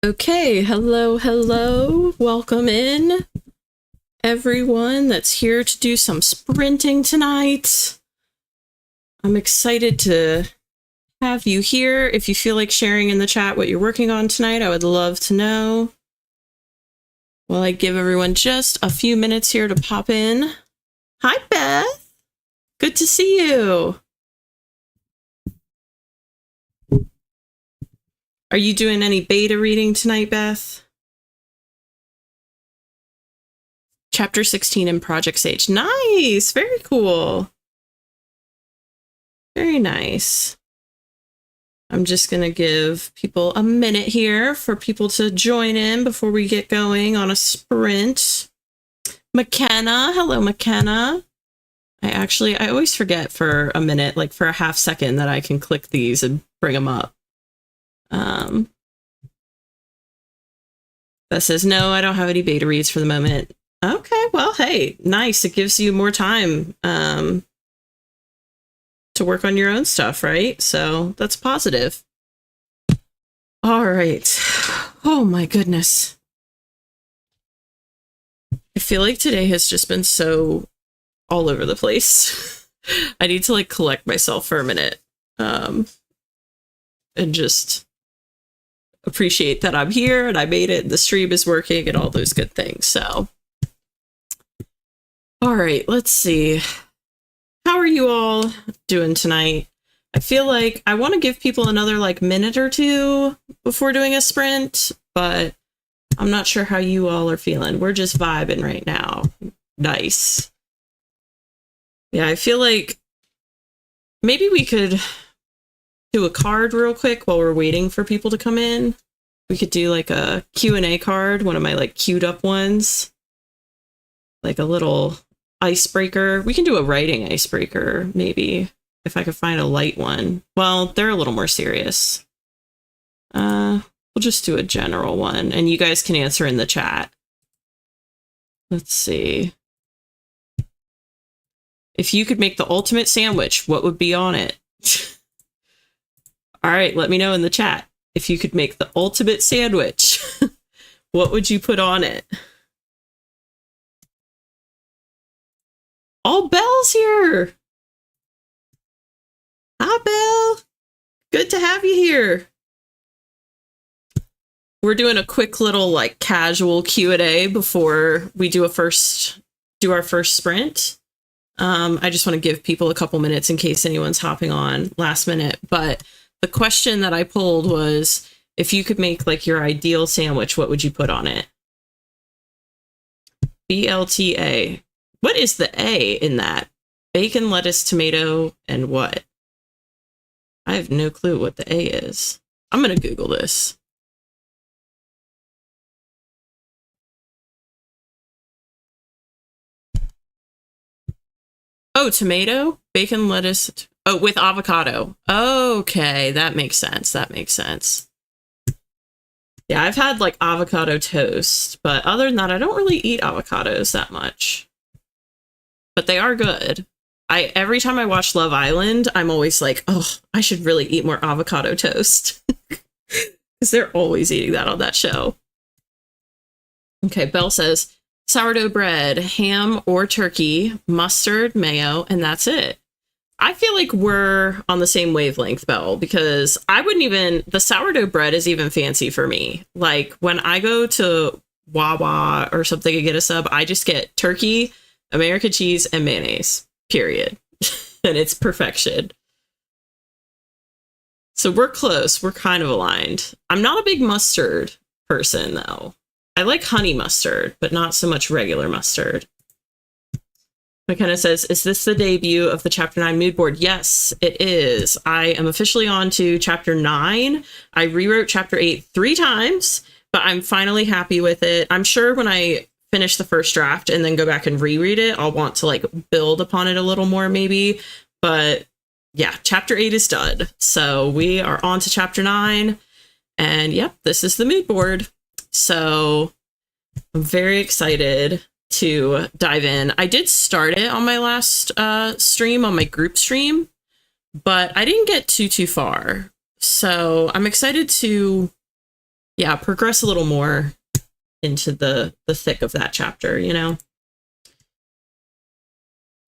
Okay, hello. Welcome in, everyone that's here to do some sprinting tonight. I'm excited to have you here. If you feel like sharing in the chat what you're working on tonight, I would love to know. While I give everyone just a few minutes here to pop in. Hi, Beth. Good to see you. Are you doing any beta reading tonight, Beth? Chapter 16 in Project Sage. Nice. Very cool. Very nice. I'm just going to give people a minute here for people to join in before we get going on a sprint. McKenna. Hello, McKenna. I always forget for a minute, like for a half second, that I can click these and bring them up. That says, no, I don't have any beta reads for the moment. Okay, well, hey, nice. It gives you more time to work on your own stuff, right? So that's positive. All right. Oh my goodness. I feel like today has just been so all over the place. I need to like collect myself for a minute and just appreciate that I'm here and I made it, the stream is working and all those good things. So, all right, let's see. How are you all doing tonight? I feel like I want to give people another like minute or two before doing a sprint, but I'm not sure how you all are feeling. We're just vibing right now. Nice. Yeah, I feel like maybe we could do a card real quick while we're waiting for people to come in. We could do like a Q&A card, one of my like queued up ones. Like a little icebreaker. We can do a writing icebreaker, maybe, if I could find a light one. Well, they're a little more serious. We'll just do a general one, and you guys can answer in the chat. Let's see. If you could make the ultimate sandwich, what would be on it? All right, let me know in the chat. If you could make the ultimate sandwich, what would you put on it? Oh, Belle's here. Hi, Belle. Good to have you here. We're doing a quick little like casual Q&A before we do our first sprint. I just want to give people a couple minutes in case anyone's hopping on last minute. But the question that I pulled was, if you could make like your ideal sandwich, what would you put on it? BLTA. What is the A in that? Bacon, lettuce, tomato, and what? I have no clue what the A is. I'm going to Google this. Oh, tomato, bacon, lettuce. Oh, with avocado. Okay, that makes sense. That makes sense. Yeah, I've had like avocado toast, but other than that, I don't really eat avocados that much. But they are good. Every time I watch Love Island, I'm always like, oh, I should really eat more avocado toast. Because they're always eating that on that show. Okay, Belle says, sourdough bread, ham or turkey, mustard, mayo, and that's it. I feel like we're on the same wavelength, Belle, because I wouldn't even, the sourdough bread is even fancy for me. Like when I go to Wawa or something and get a sub, I just get turkey, American cheese, and mayonnaise, period. And it's perfection. So we're close. We're kind of aligned. I'm not a big mustard person, though. I like honey mustard, but not so much regular mustard. McKenna says, is this the debut of the Chapter 9 mood board? Yes, it is. I am officially on to Chapter 9. I rewrote Chapter 8 3 times, but I'm finally happy with it. I'm sure when I finish the first draft and then go back and reread it, I'll want to like build upon it a little more maybe. But yeah, Chapter 8 is done. So we are on to Chapter 9. And yep, this is the mood board. So I'm very excited to dive in. I did start it on my last stream, on my group stream, but I didn't get too far. So I'm excited to Yeah, progress a little more into the thick of that chapter, you know?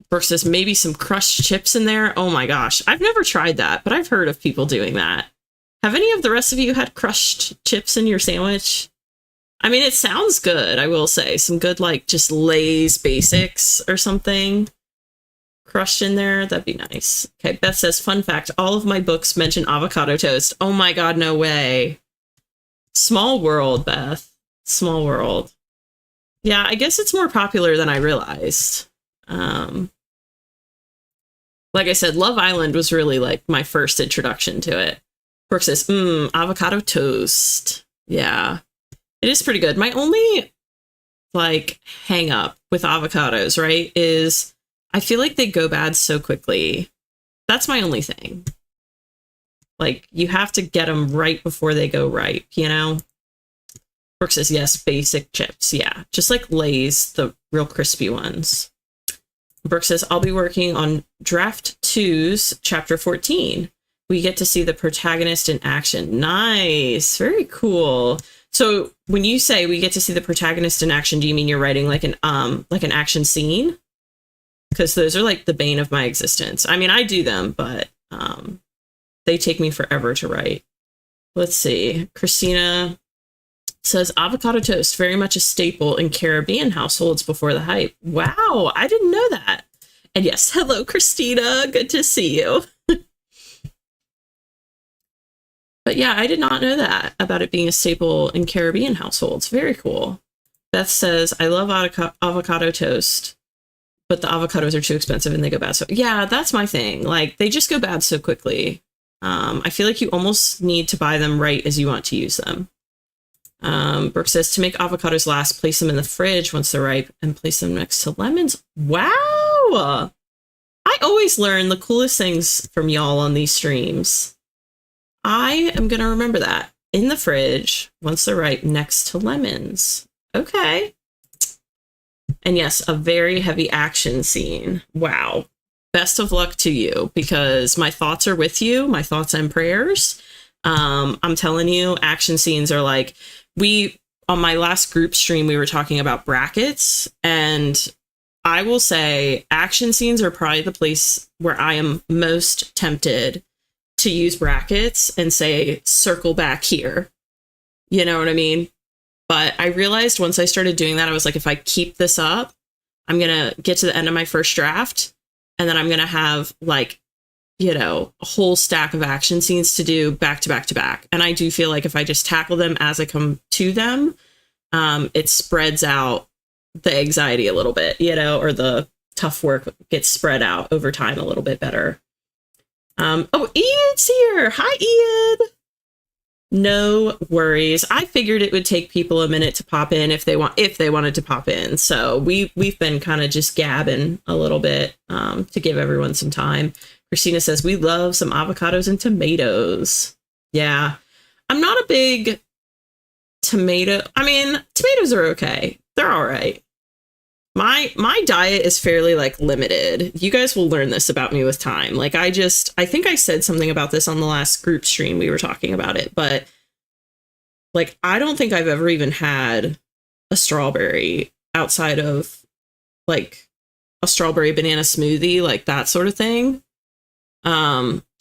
Brooke says maybe some crushed chips in there. Oh my gosh. I've never tried that, but I've heard of people doing that. Have any of the rest of you had crushed chips in your sandwich? I mean, it sounds good, I will say. Some good, like, just Lay's basics or something crushed in there. That'd be nice. Okay, Beth says, fun fact, all of my books mention avocado toast. Oh my god, no way. Small world, Beth. Small world. Yeah, I guess it's more popular than I realized. Like I said, Love Island was really like my first introduction to it. Brooke says, avocado toast. Yeah, it is pretty good. My only like hang up with avocados, right, is I feel like they go bad so quickly. That's my only thing. Like, you have to get them right before they go ripe, you know? Brooke says, yes, basic chips. Yeah, just like Lay's, the real crispy ones. Brooke says, I'll be working on Draft 2's Chapter 14. We get to see the protagonist in action. Nice. Very cool. So when you say we get to see the protagonist in action, do you mean you're writing like an action scene? Because those are like the bane of my existence. I mean, I do them, but they take me forever to write. Let's see. Christina says, avocado toast, very much a staple in Caribbean households before the hype. Wow, I didn't know that. And yes, hello, Christina. Good to see you. But yeah, I did not know that about it being a staple in Caribbean households. Very cool. Beth says, I love avocado toast, but the avocados are too expensive and they go bad. So yeah, that's my thing. Like, they just go bad so quickly. I feel like you almost need to buy them right as you want to use them. Brooke says, to make avocados last, place them in the fridge once they're ripe and place them next to lemons. Wow! I always learn the coolest things from y'all on these streams. I am going to remember that. In the fridge, once they're ripe, next to lemons. Okay. And yes, a very heavy action scene. Wow. Best of luck to you, because my thoughts are with you. My thoughts and prayers. I'm telling you, action scenes are like, on my last group stream, we were talking about brackets, and I will say action scenes are probably the place where I am most tempted to use brackets and say, circle back here. You know what I mean? But I realized once I started doing that, I was like, if I keep this up, I'm going to get to the end of my first draft, and then I'm going to have like, you know, a whole stack of action scenes to do back to back to back. And I do feel like if I just tackle them as I come to them, it spreads out the anxiety a little bit, you know, or the tough work gets spread out over time a little bit better. Oh, Ian's here. Hi, Ian. No worries. I figured it would take people a minute to pop in if they wanted to pop in. So we've been kind of just gabbing a little bit to give everyone some time. Christina says, we love some avocados and tomatoes. Yeah, I'm not a big tomato. I mean, tomatoes are okay. They're all right. My diet is fairly like limited. You guys will learn this about me with time. Like, I think I said something about this on the last group stream. We were talking about it, but like, I don't think I've ever even had a strawberry outside of like a strawberry banana smoothie, like that sort of thing.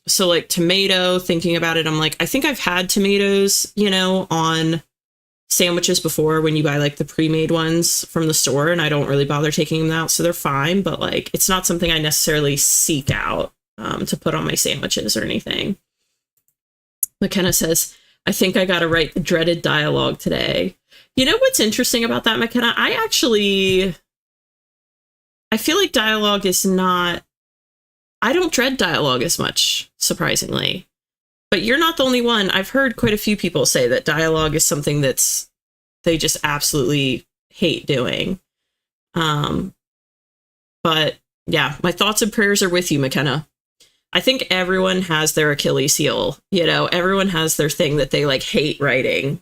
So like tomato, thinking about it, I'm like, I think I've had tomatoes, you know, on sandwiches before when you buy like the pre-made ones from the store, and I don't really bother taking them out, so they're fine, but like, it's not something I necessarily seek out to put on my sandwiches or anything. McKenna says, I think I gotta write the dreaded dialogue today. You know what's interesting about that, McKenna? I feel like dialogue is not, I don't dread dialogue as much, surprisingly. But you're not the only one. I've heard quite a few people say that dialogue is something they just absolutely hate doing. But yeah, my thoughts and prayers are with you, McKenna. I think everyone has their Achilles heel. You know, everyone has their thing that they like hate writing.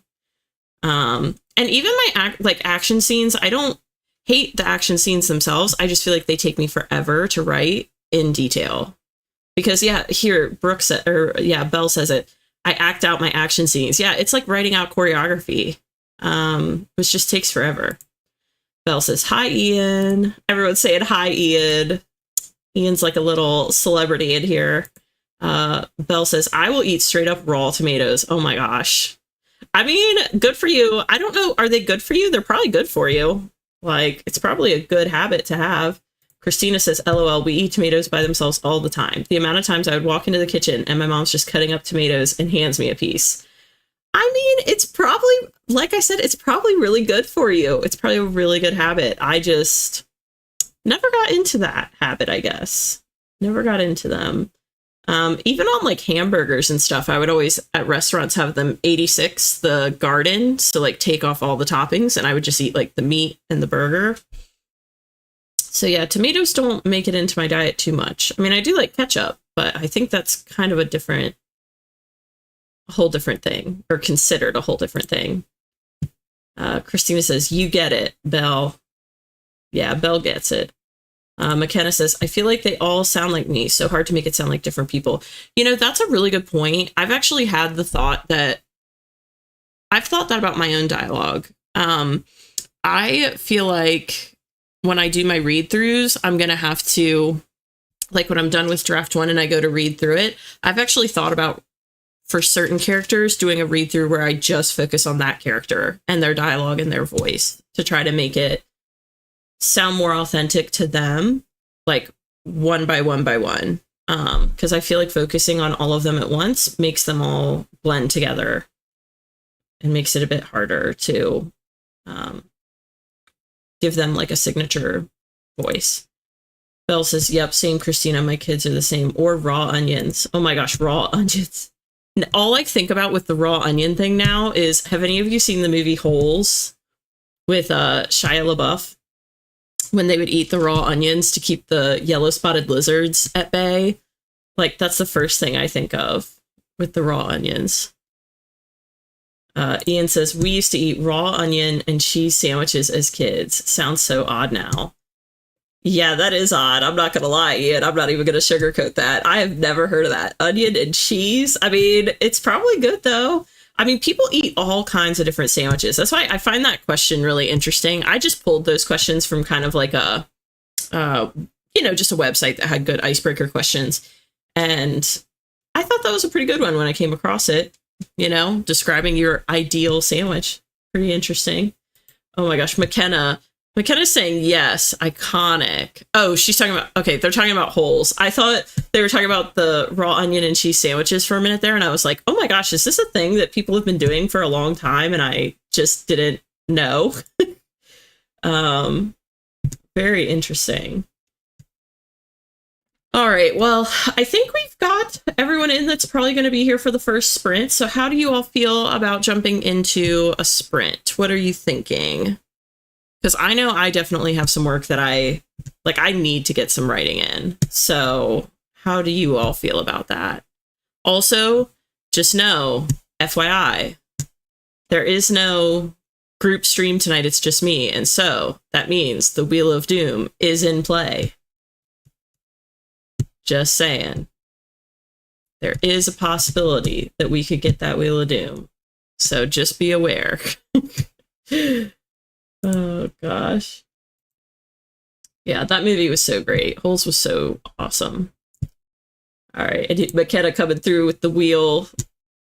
And even my action scenes, I don't hate the action scenes themselves. I just feel like they take me forever to write in detail. Because yeah, here Brooke said, Belle says it. I act out my action scenes. Yeah, it's like writing out choreography, which just takes forever. Belle says, hi, Ian. Everyone's saying hi, Ian. Ian's like a little celebrity in here. Belle says, I will eat straight up raw tomatoes. Oh my gosh. I mean, good for you. I don't know. Are they good for you? They're probably good for you. Like, it's probably a good habit to have. Christina says, LOL, we eat tomatoes by themselves all the time. The amount of times I would walk into the kitchen and my mom's just cutting up tomatoes and hands me a piece. I mean, it's probably, like I said, it's probably really good for you. It's probably a really good habit. I just never got into that habit, I guess. Never got into them. Even on like hamburgers and stuff, I would always at restaurants have them 86 the garden. So like take off all the toppings and I would just eat like the meat and the burger. So yeah, tomatoes don't make it into my diet too much. I mean, I do like ketchup, but I think that's kind of a whole different thing, or considered a whole different thing. Christina says, you get it, Belle. Yeah, Belle gets it. McKenna says, I feel like they all sound like me, so hard to make it sound like different people. You know, that's a really good point. I've actually had the thought that I've thought that about my own dialogue. I feel like when I do my read throughs, I'm going to have to, like when I'm done with draft one and I go to read through it, I've actually thought about for certain characters doing a read through where I just focus on that character and their dialogue and their voice to try to make it sound more authentic to them, like one by one by one. Because I feel like focusing on all of them at once makes them all blend together and makes it a bit harder to give them like a signature voice. Belle says, yep, same, Christina. My kids are the same. Or raw onions. Oh my gosh, raw onions. All I think about with the raw onion thing now is, have any of you seen the movie Holes with Shia LaBeouf? When they would eat the raw onions to keep the yellow spotted lizards at bay. Like, that's the first thing I think of with the raw onions. Ian says, we used to eat raw onion and cheese sandwiches as kids. Sounds so odd now. Yeah, that is odd. I'm not going to lie, Ian. I'm not even going to sugarcoat that. I have never heard of that. Onion and cheese. I mean, it's probably good, though. I mean, people eat all kinds of different sandwiches. That's why I find that question really interesting. I just pulled those questions from kind of like a, just a website that had good icebreaker questions. And I thought that was a pretty good one when I came across it. Describing your ideal sandwich. Pretty interesting. Oh my gosh, McKenna's saying yes, iconic. Oh, she's talking about, okay, they're talking about Holes. I thought they were talking about the raw onion and cheese sandwiches for a minute there, and I was like, oh my gosh, is this a thing that people have been doing for a long time and I just didn't know? Very interesting. All right, well, I think we've got everyone in that's probably going to be here for the first sprint. So how do you all feel about jumping into a sprint? What are you thinking? Because I know I definitely have some work that I need to get some writing in. So how do you all feel about that? Also, just know, FYI, there is no group stream tonight. It's just me. And so that means the Wheel of Doom is in play. Just saying. There is a possibility that we could get that Wheel of Doom. So just be aware. Oh, gosh. Yeah, that movie was so great. Holes was so awesome. All right, and McKenna coming through with the wheel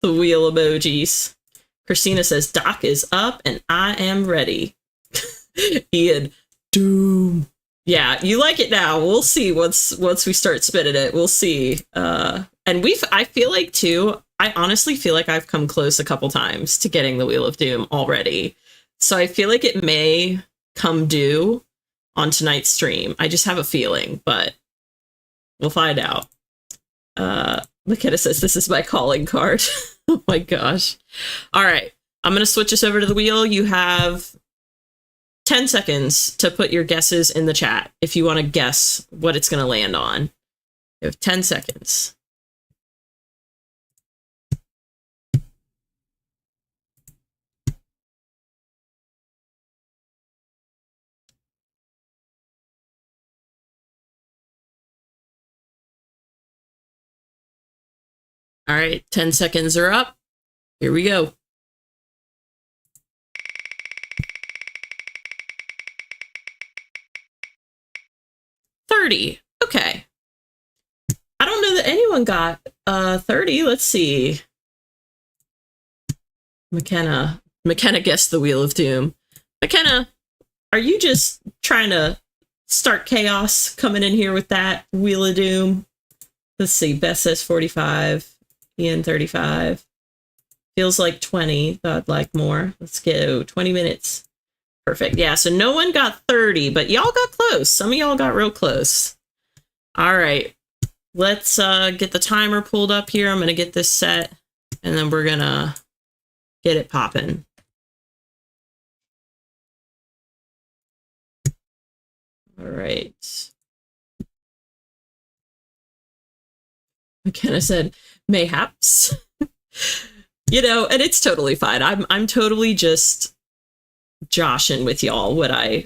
emojis. Christina says, Doc is up and I am ready. Ian, Doom. Yeah, you like it now. We'll see once we start spinning it. We'll see. And I feel like too, I honestly feel like I've come close a couple times to getting the Wheel of Doom already. So I feel like it may come due on tonight's stream. I just have a feeling, but we'll find out. McKenna says, this is my calling card. Oh my gosh. All right. I'm going to switch us over to the wheel. You have 10 seconds to put your guesses in the chat if you want to guess what it's going to land on. You have 10 seconds. All right, 10 seconds are up. Here we go. $30. Okay. I don't know that anyone got 30. Let's see. McKenna guessed the Wheel of Doom. McKenna, are you just trying to start chaos coming in here with that Wheel of Doom? Let's see. Beth says 45. Ian 35. Feels like 20. Though I'd like more. Let's go. 20 minutes. Perfect. Yeah, so no one got 30, but y'all got close. Some of y'all got real close. All right. Let's get the timer pulled up here. I'm going to get this set, and then we're going to get it popping. All right. McKenna said, mayhaps. You know, and it's totally fine. I'm totally just joshing with y'all what I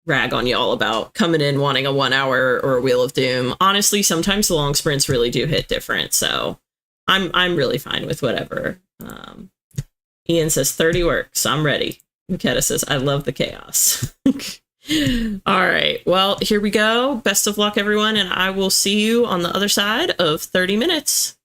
rag on y'all about coming in wanting a 1 hour or a Wheel of Doom. Honestly, sometimes the long sprints really do hit different, so I'm really fine with whatever. Ian says 30 works. I'm ready. McKenna says, I love the chaos. All right. Well, here we go. Best of luck, everyone, and I will see you on the other side of 30 minutes.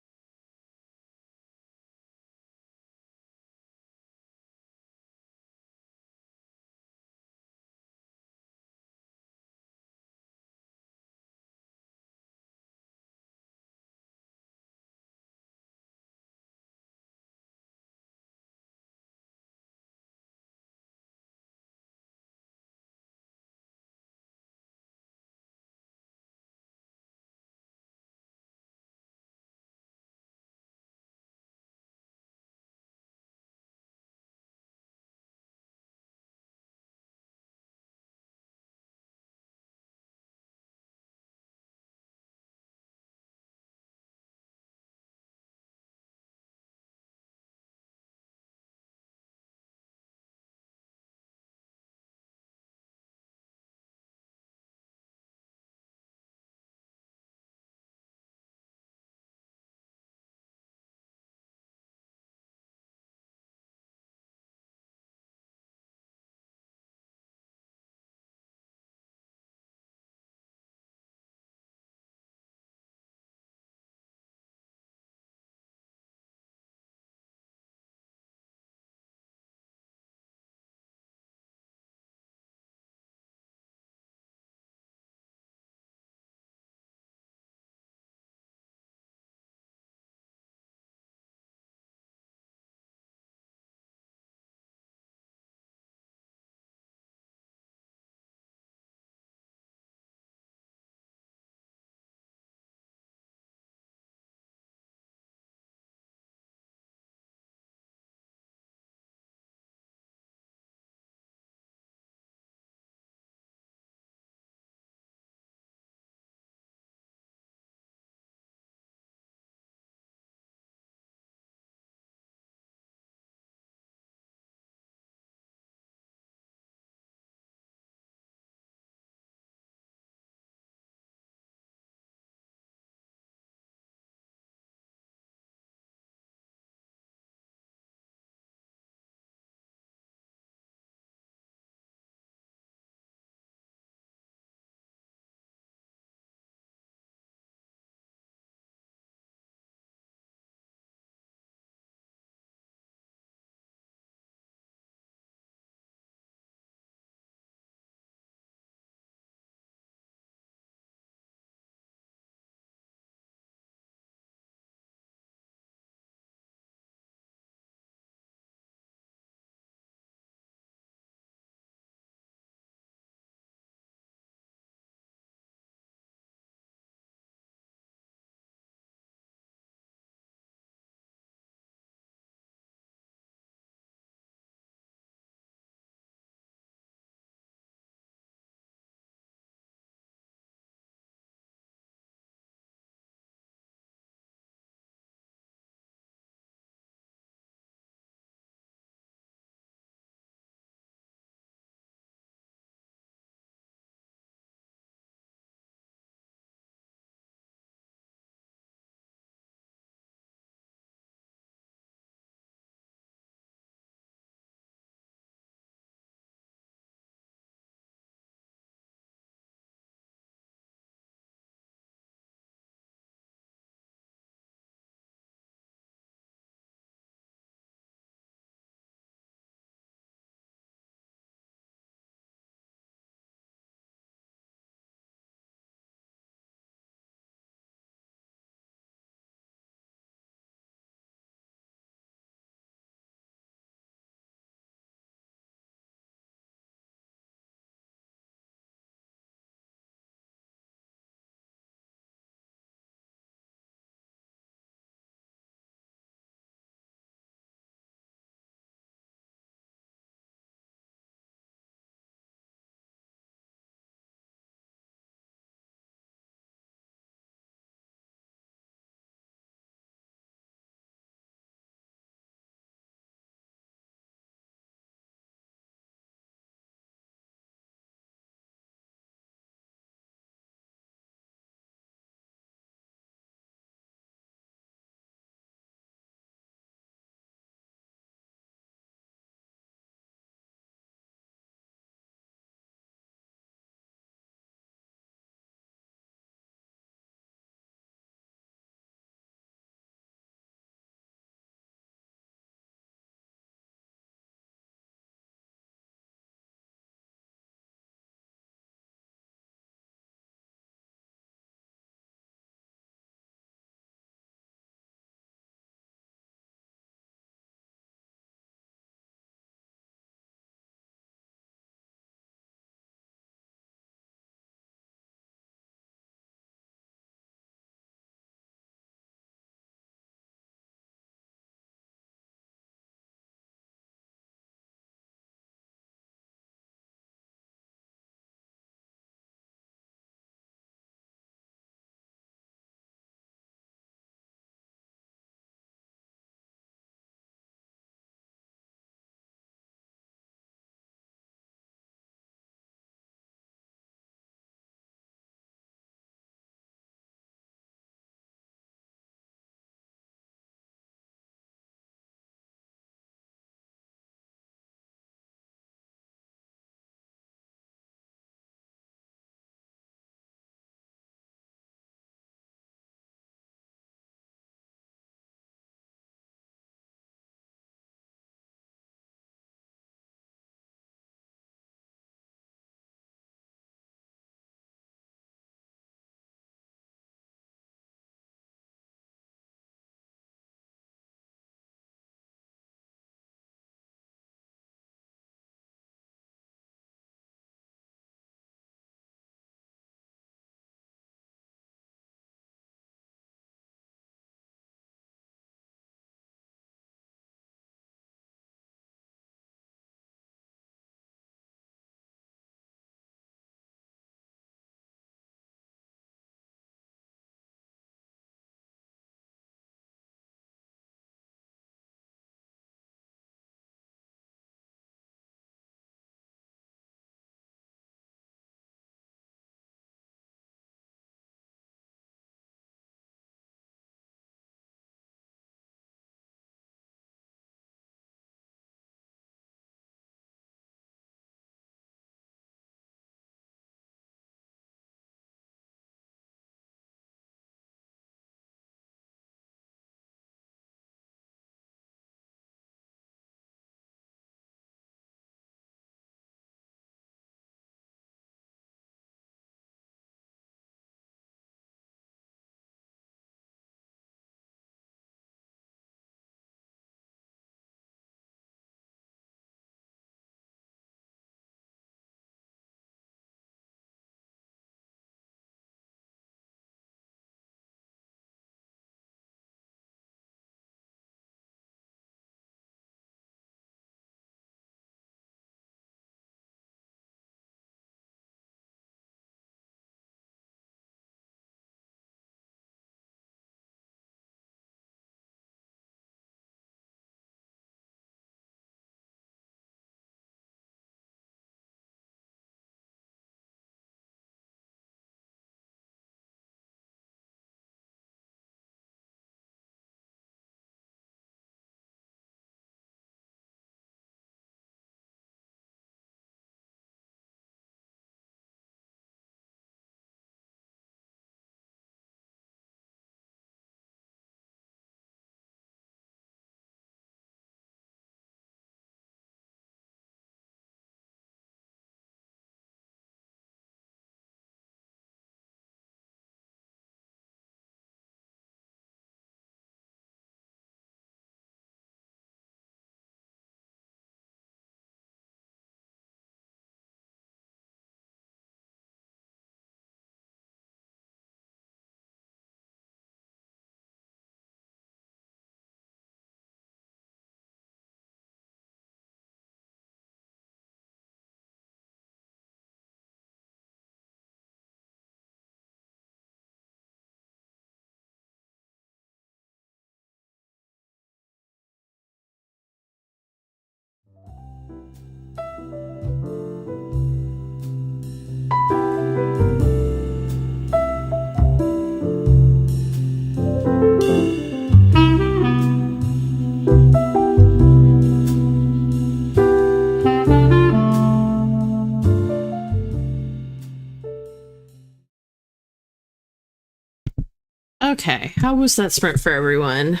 Okay, how was that sprint for everyone?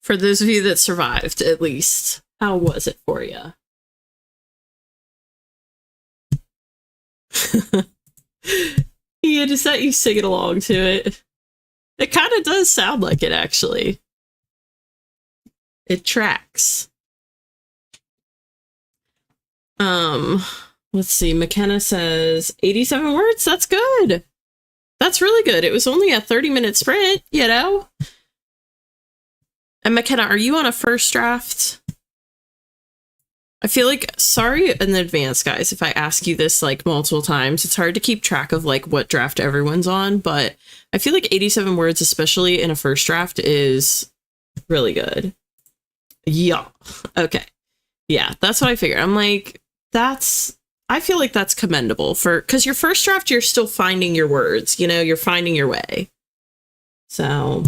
For those of you that survived, at least, how was it for you? Yeah, just that you sing it along to it. It kind of does sound like it, actually. It tracks. Let's see. McKenna says 87 words. That's good. That's really good. It was only a 30-minute sprint, you know? And McKenna, are you on a first draft? I feel like, sorry in advance, guys, if I ask you this like multiple times. It's hard to keep track of like what draft everyone's on, but I feel like 87 words, especially in a first draft, is really good. Yeah. Okay. Yeah, that's what I figured. I'm like, I feel like that's commendable because your first draft, you're still finding your words, you know, you're finding your way. So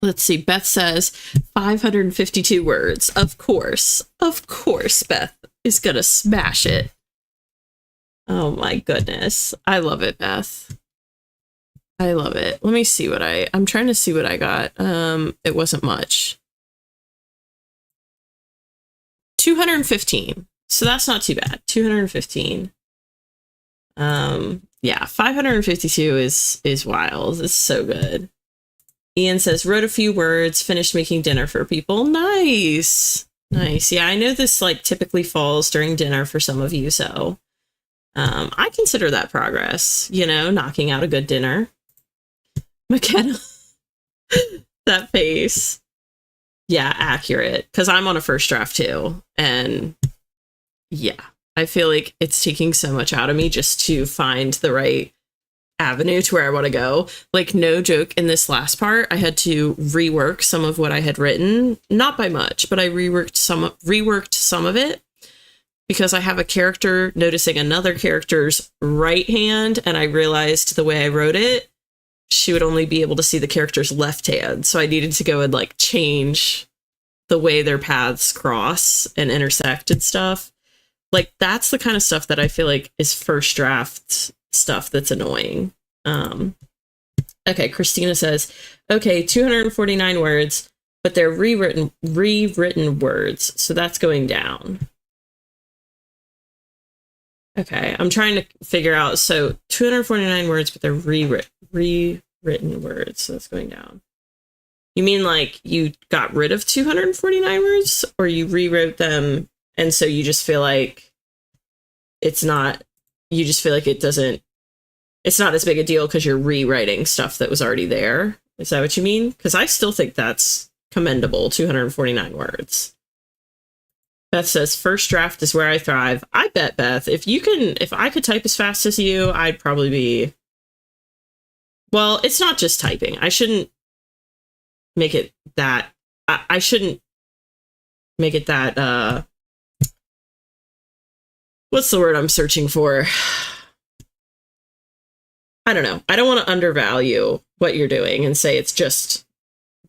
let's see. Beth says 552 words. Of course, Beth is going to smash it. Oh my goodness. I love it, Beth. I love it. Let me see I'm trying to see what I got. It wasn't much. 215. So that's not too bad. 215. Yeah, 552 is wild. It's so good. Ian says, wrote a few words, finished making dinner for people. Nice. Nice. Yeah, I know this like typically falls during dinner for some of you, so I consider that progress, you know, knocking out a good dinner. McKenna, that face. Yeah, accurate. Because I'm on a first draft too. And yeah, I feel like it's taking so much out of me just to find the right avenue to where I want to go. Like, no joke, in this last part, I had to rework some of what I had written. Not by much, but I reworked some of it because I have a character noticing another character's right hand, and I realized the way I wrote it, she would only be able to see the character's left hand. So I needed to go and like change the way their paths cross and intersect and stuff. Like, that's the kind of stuff that I feel like is first draft stuff that's annoying. Okay, Christina says, okay, 249 words, but they're rewritten words, so that's going down. Okay, I'm trying to figure out, so 249 words, but they're rewritten words, so that's going down. You mean like you got rid of 249 words, or you rewrote them, and so you just feel like it's not as big a deal because you're rewriting stuff that was already there? Is that what you mean? Because I still think that's commendable, 249 words. Beth says, first draft is where I thrive. I bet, Beth, if I could type as fast as you, I'd probably be... Well, it's not just typing. I shouldn't make it that... I shouldn't make it that... What's the word I'm searching for? I don't know. I don't want to undervalue what you're doing and say it's just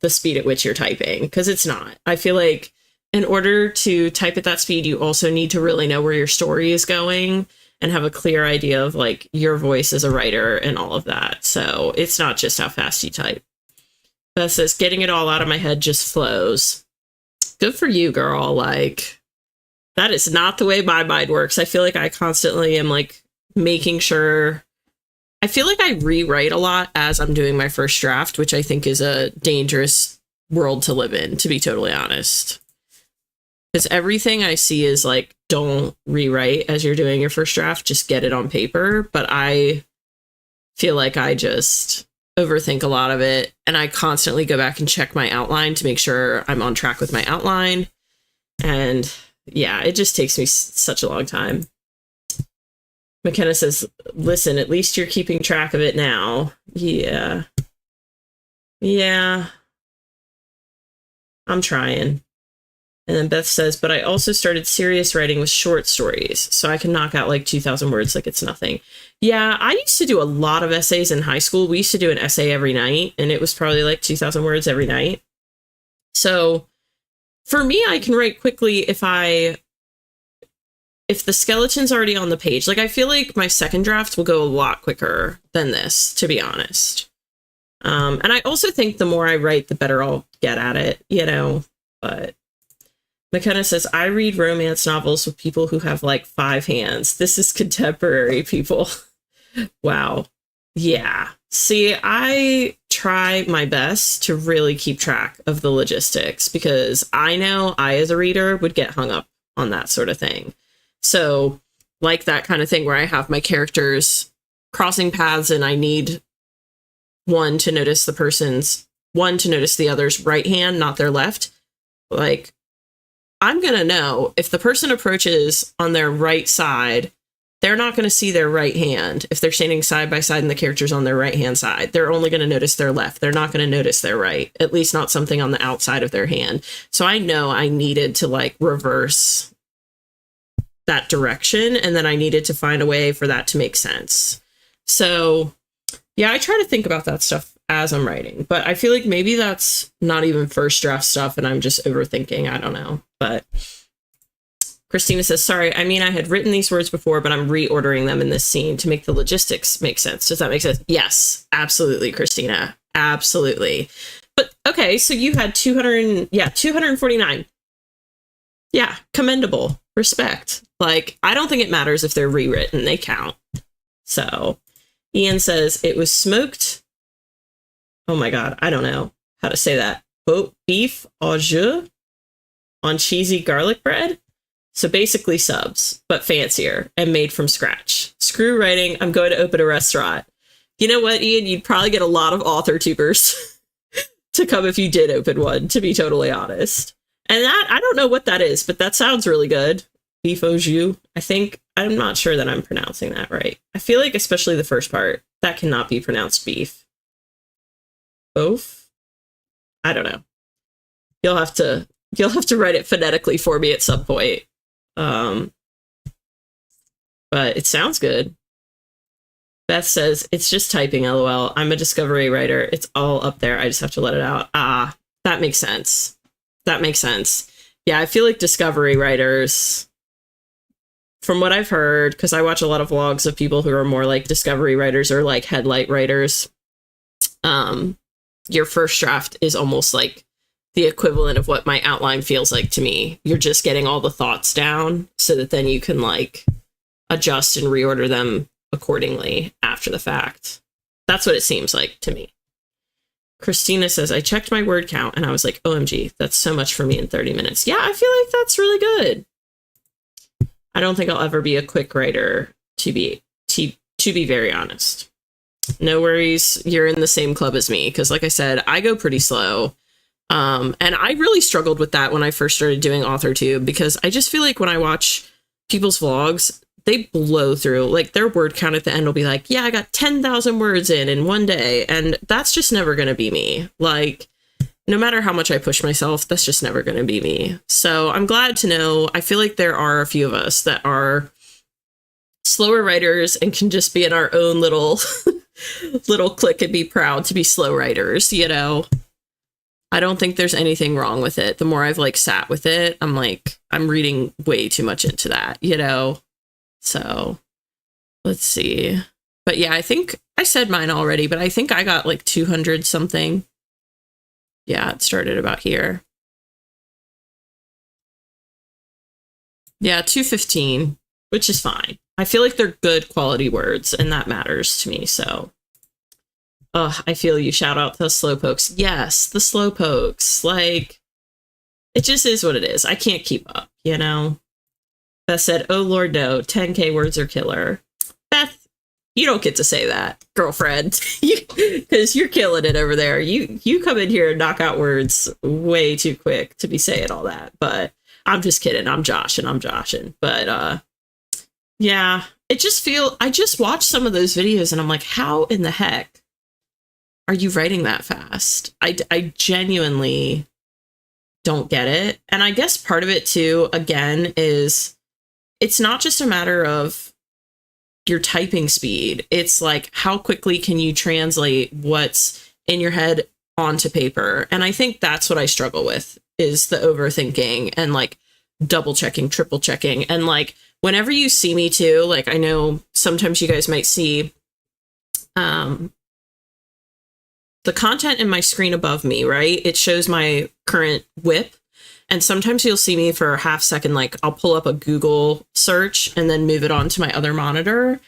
the speed at which you're typing, because it's not. I feel like in order to type at that speed, you also need to really know where your story is going and have a clear idea of like your voice as a writer and all of that. So it's not just how fast you type. Beth says, getting it all out of my head just flows. Good for you, girl. Like, that is not the way my mind works. I feel like I constantly am like making sure... I feel like I rewrite a lot as I'm doing my first draft, which I think is a dangerous world to live in, to be totally honest. Because everything I see is like, don't rewrite as you're doing your first draft, just get it on paper. But I feel like I just overthink a lot of it. And I constantly go back and check my outline to make sure I'm on track with my outline. And yeah, it just takes me such a long time. McKenna says, listen, at least you're keeping track of it now. Yeah. Yeah. I'm trying. And then Beth says, but I also started serious writing with short stories, so I can knock out like 2,000 words like it's nothing. Yeah, I used to do a lot of essays in high school. We used to do an essay every night, and it was probably like 2,000 words every night. So for me, I can write quickly if I if the skeleton's already on the page, like I feel like my second draft will go a lot quicker than this, to be honest. And I also think the more I write, the better I'll get at it, you know, but McKenna says, I read romance novels with people who have like 5 hands. This is contemporary people. Wow. Yeah. See, I try my best to really keep track of the logistics because I know I, as a reader, would get hung up on that sort of thing. So like that kind of thing where I have my characters crossing paths and I need one to notice the other's right hand, not their left. Like, I'm going to know if the person approaches on their right side, they're not going to see their right hand. If they're standing side by side and the character's on their right hand side, they're only going to notice their left. They're not going to notice their right, at least not something on the outside of their hand. So I know I needed to like reverse that direction. And then I needed to find a way for that to make sense. So yeah, I try to think about that stuff as I'm writing, but I feel like maybe that's not even first draft stuff and I'm just overthinking. I don't know. But Christina says, sorry, I mean, I had written these words before, but I'm reordering them in this scene to make the logistics make sense. Does that make sense? Yes, absolutely, Christina. Absolutely. But okay, so you had 249. Yeah, commendable. Respect. Like, I don't think it matters if they're rewritten. They count. So Ian says it was smoked. Oh my God, I don't know how to say that. Beef au jus on cheesy garlic bread. So basically subs, but fancier and made from scratch. Screw writing. I'm going to open a restaurant. You know what, Ian? You'd probably get a lot of author tubers to come if you did open one, to be totally honest. And that, I don't know what that is, but that sounds really good. Beef au jus. I'm not sure that I'm pronouncing that right. I feel like especially the first part, that cannot be pronounced beef. Both? I don't know. You'll have to write it phonetically for me at some point. But it sounds good. Beth says, it's just typing, LOL. I'm a discovery writer. It's all up there. I just have to let it out. Ah, that makes sense. That makes sense. Yeah, I feel like discovery writers, from what I've heard, because I watch a lot of vlogs of people who are more like discovery writers or like headlight writers, your first draft is almost like the equivalent of what my outline feels like to me. You're just getting all the thoughts down so that then you can like adjust and reorder them accordingly after the fact. That's what it seems like to me. Christina says, I checked my word count and I was like, OMG, that's so much for me in 30 minutes. Yeah, I feel like that's really good. I don't think I'll ever be a quick writer, to be very honest. No worries, you're in the same club as me, because like I said, I go pretty slow. And I really struggled with that when I first started doing authortube, because I just feel like when I watch people's vlogs, they blow through, like their word count at the end will be like, yeah, I got 10,000 words in one day. And that's just never going to be me. Like, no matter how much I push myself, that's just never going to be me. So I'm glad to know. I feel like there are a few of us that are slower writers and can just be in our own little clique and be proud to be slow writers, you know? I don't think there's anything wrong with it. The more I've like sat with it, I'm like, I'm reading way too much into that, you know? So let's see. But yeah, I think I said mine already, but I think I got like 200 something. Yeah, it started about here. Yeah, 215, which is fine. I feel like they're good quality words and that matters to me. So I feel you. Shout out to the slowpokes. Yes, the slowpokes. Like, it just is what it is. I can't keep up, you know? Beth said, oh, Lord, no. 10K words are killer. Beth, you don't get to say that, girlfriend, because you're killing it over there. You come in here and knock out words way too quick to be saying all that. But I'm just kidding. I'm joshing. But yeah, I just watched some of those videos and I'm like, how in the heck are you writing that fast? I genuinely don't get it. And I guess part of it too, again, is it's not just a matter of your typing speed. It's like, how quickly can you translate what's in your head onto paper? And I think that's what I struggle with, is the overthinking and like double checking, triple checking. And like whenever you see me too, like I know sometimes you guys might see the content in my screen above me, right? It shows my current whip. And sometimes you'll see me for a half second, like I'll pull up a Google search and then move it on to my other monitor.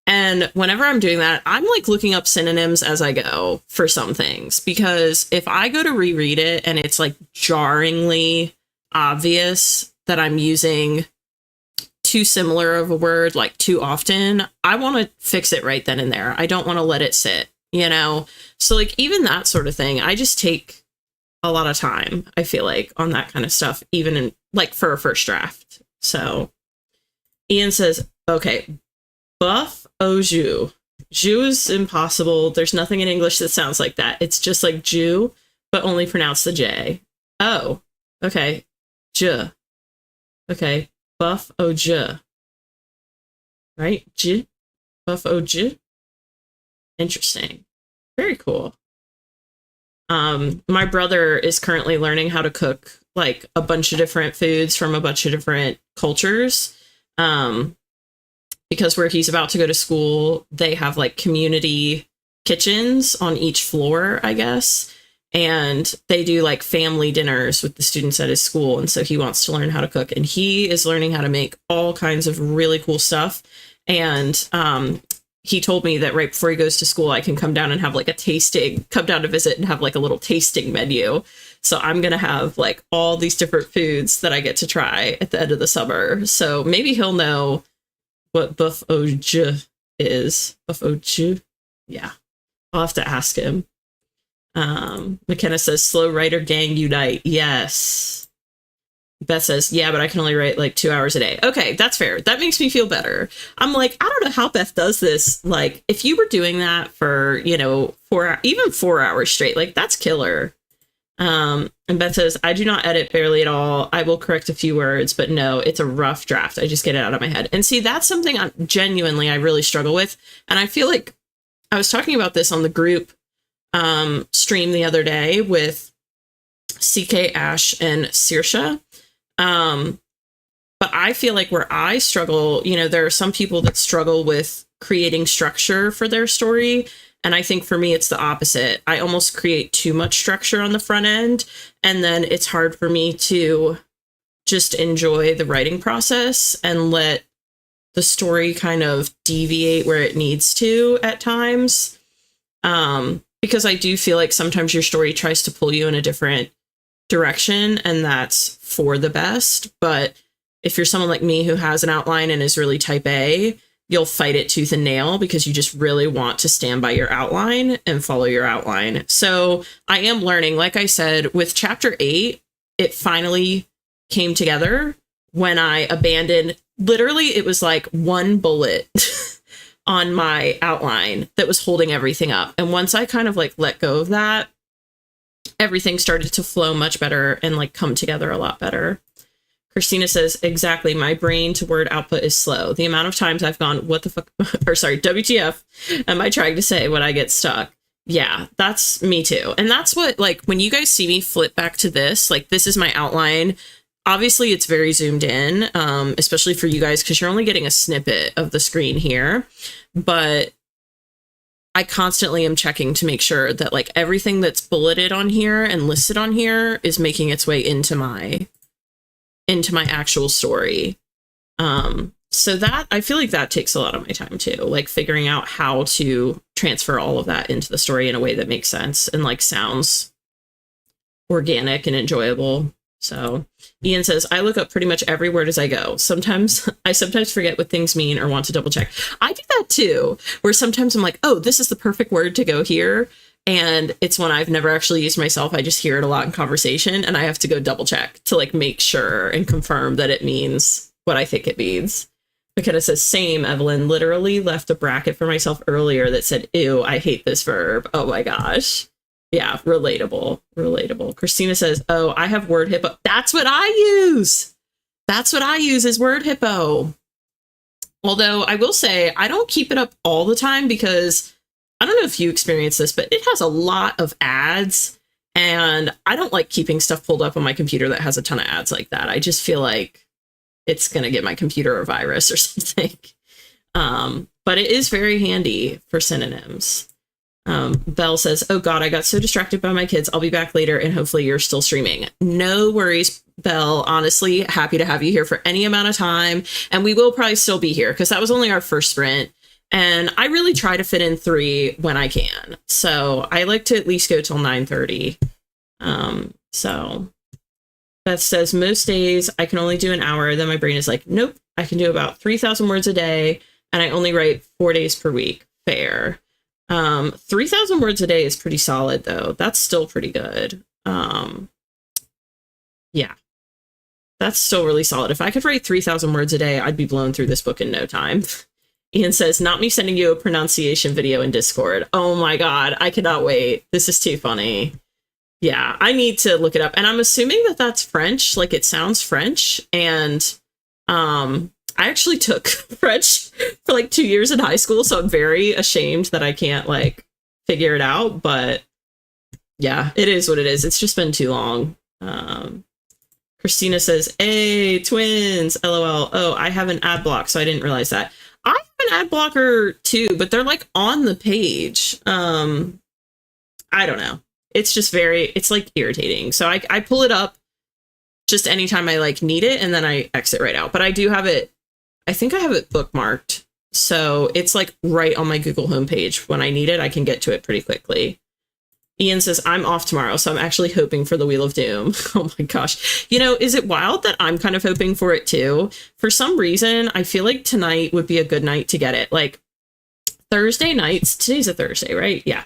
And whenever I'm doing that, I'm like looking up synonyms as I go for some things, because if I go to reread it and it's like jarringly obvious that I'm using too similar of a word like too often, I want to fix it right then and there. I don't want to let it sit, you know? So like even that sort of thing, I just take a lot of time, I feel like, on that kind of stuff, even in like for a first draft. So Ian says, okay, buff au jus. Jus is impossible. There's nothing in English that sounds like that. It's just like Jew, but only pronounce the J. Oh, okay. J. Okay. Buff au jus. Right? J. Buff au jus. Interesting. Very cool. My brother is currently learning how to cook like a bunch of different foods from a bunch of different cultures. Because where he's about to go to school, they have like community kitchens on each floor, I guess. And they do like family dinners with the students at his school. And so he wants to learn how to cook, and he is learning how to make all kinds of really cool stuff. And, he told me that right before he goes to school, I can come down and have like come down to visit and have like a little tasting menu. So I'm going to have like all these different foods that I get to try at the end of the summer. So maybe he'll know what buff au jus is. Buff au jus? Yeah. I'll have to ask him. McKenna says, slow writer gang unite. Yes. Beth says, yeah, but I can only write like 2 hours a day. Okay, that's fair. That makes me feel better. I'm like, I don't know how Beth does this. Like, if you were doing that for, you know, 4 hours straight, like that's killer. And Beth says, I do not edit barely at all. I will correct a few words, but no, it's a rough draft. I just get it out of my head. And see, that's something I really struggle with. And I feel like I was talking about this on the group stream the other day with CK, Ash, and Saoirse. But I feel like where I struggle, you know, there are some people that struggle with creating structure for their story. And I think for me, it's the opposite. I almost create too much structure on the front end. And then it's hard for me to just enjoy the writing process and let the story kind of deviate where it needs to at times. Because I do feel like sometimes your story tries to pull you in a different direction, and that's for the best. But if you're someone like me who has an outline and is really type A, you'll fight it tooth and nail because you just really want to stand by your outline and follow your outline. So I am learning, like I said, with chapter 8, it finally came together when I abandoned, literally it was like one bullet on my outline that was holding everything up. And once I kind of like let go of that, everything started to flow much better and like come together a lot better. Christina says, exactly. My brain to word output is slow. The amount of times I've gone, what the fuck, or sorry, WTF am I trying to say when I get stuck? Yeah, that's me too. And that's what, like, when you guys see me flip back to this, like, this is my outline. Obviously, it's very zoomed in, especially for you guys, because you're only getting a snippet of the screen here. But I constantly am checking to make sure that, like, everything that's bulleted on here and listed on here is making its way into my actual story. So that, I feel like that takes a lot of my time too, like figuring out how to transfer all of that into the story in a way that makes sense and like sounds organic and enjoyable. So Ian says, I look up pretty much every word as I go. I sometimes forget what things mean or want to double check. I do that too, where sometimes I'm like, oh, this is the perfect word to go here. And it's one I've never actually used myself. I just hear it a lot in conversation, and I have to go double check to like make sure and confirm that it means what I think it means. McKenna says, same, Evelyn. Literally left a bracket for myself earlier that said, ew, I hate this verb. Oh my gosh. Yeah, relatable. Christina says, oh, I have word hippo. That's what I use. That's what I use is word hippo. Although I will say I don't keep it up all the time because I don't know if you experience this, but it has a lot of ads, and I don't like keeping stuff pulled up on my computer that has a ton of ads like that. I just feel like it's going to get my computer a virus or something. But it is very handy for synonyms. Belle says, oh God, I got so distracted by my kids. I'll be back later and hopefully you're still streaming. No worries, Belle. Honestly, happy to have you here for any amount of time. And we will probably still be here because that was only our first sprint. And I really try to fit in 3 when I can. So I like to at least go till 9:30. So Beth says, most days I can only do an hour. Then my brain is like, nope, I can do about 3,000 words a day. And I only write 4 days per week. Fair. 3,000 words a day is pretty solid, though. That's still pretty good. Yeah, that's still really solid. If I could write 3,000 words a day, I'd be blown through this book in no time. Ian says, not me sending you a pronunciation video in Discord. Oh my God, I cannot wait. This is too funny. Yeah, I need to look it up. And I'm assuming that that's French. Like, it sounds French. And I actually took French for like 2 years in high school, so I'm very ashamed that I can't like figure it out. But yeah, it is what it is. It's just been too long. Christina says, hey, twins, LOL. Oh, I have an ad block, so I didn't realize that. I have an ad blocker too, but they're like on the page. I don't know. It's just it's like irritating. So I pull it up just anytime I like need it, and then I exit right out. But I do have it. I think I have it bookmarked. So it's like right on my Google homepage. When I need it, I can get to it pretty quickly. Ian says, I'm off tomorrow, so I'm actually hoping for the Wheel of Doom. Oh my gosh. You know, is it wild that I'm kind of hoping for it too? For some reason, I feel like tonight would be a good night to get it. Like Thursday nights, today's a Thursday, right? Yeah.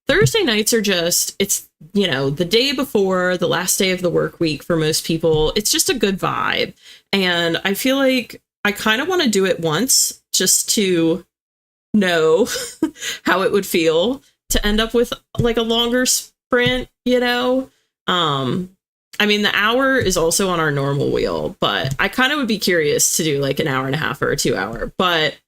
Thursday nights are just, it's, you know, the day before the last day of the work week for most people. It's just a good vibe. And I feel like I kind of want to do it once just to know how it would feel to end up with like a longer sprint, you know? I mean, the hour is also on our normal wheel, but I kind of would be curious to do like an hour and a half or a 2 hour, but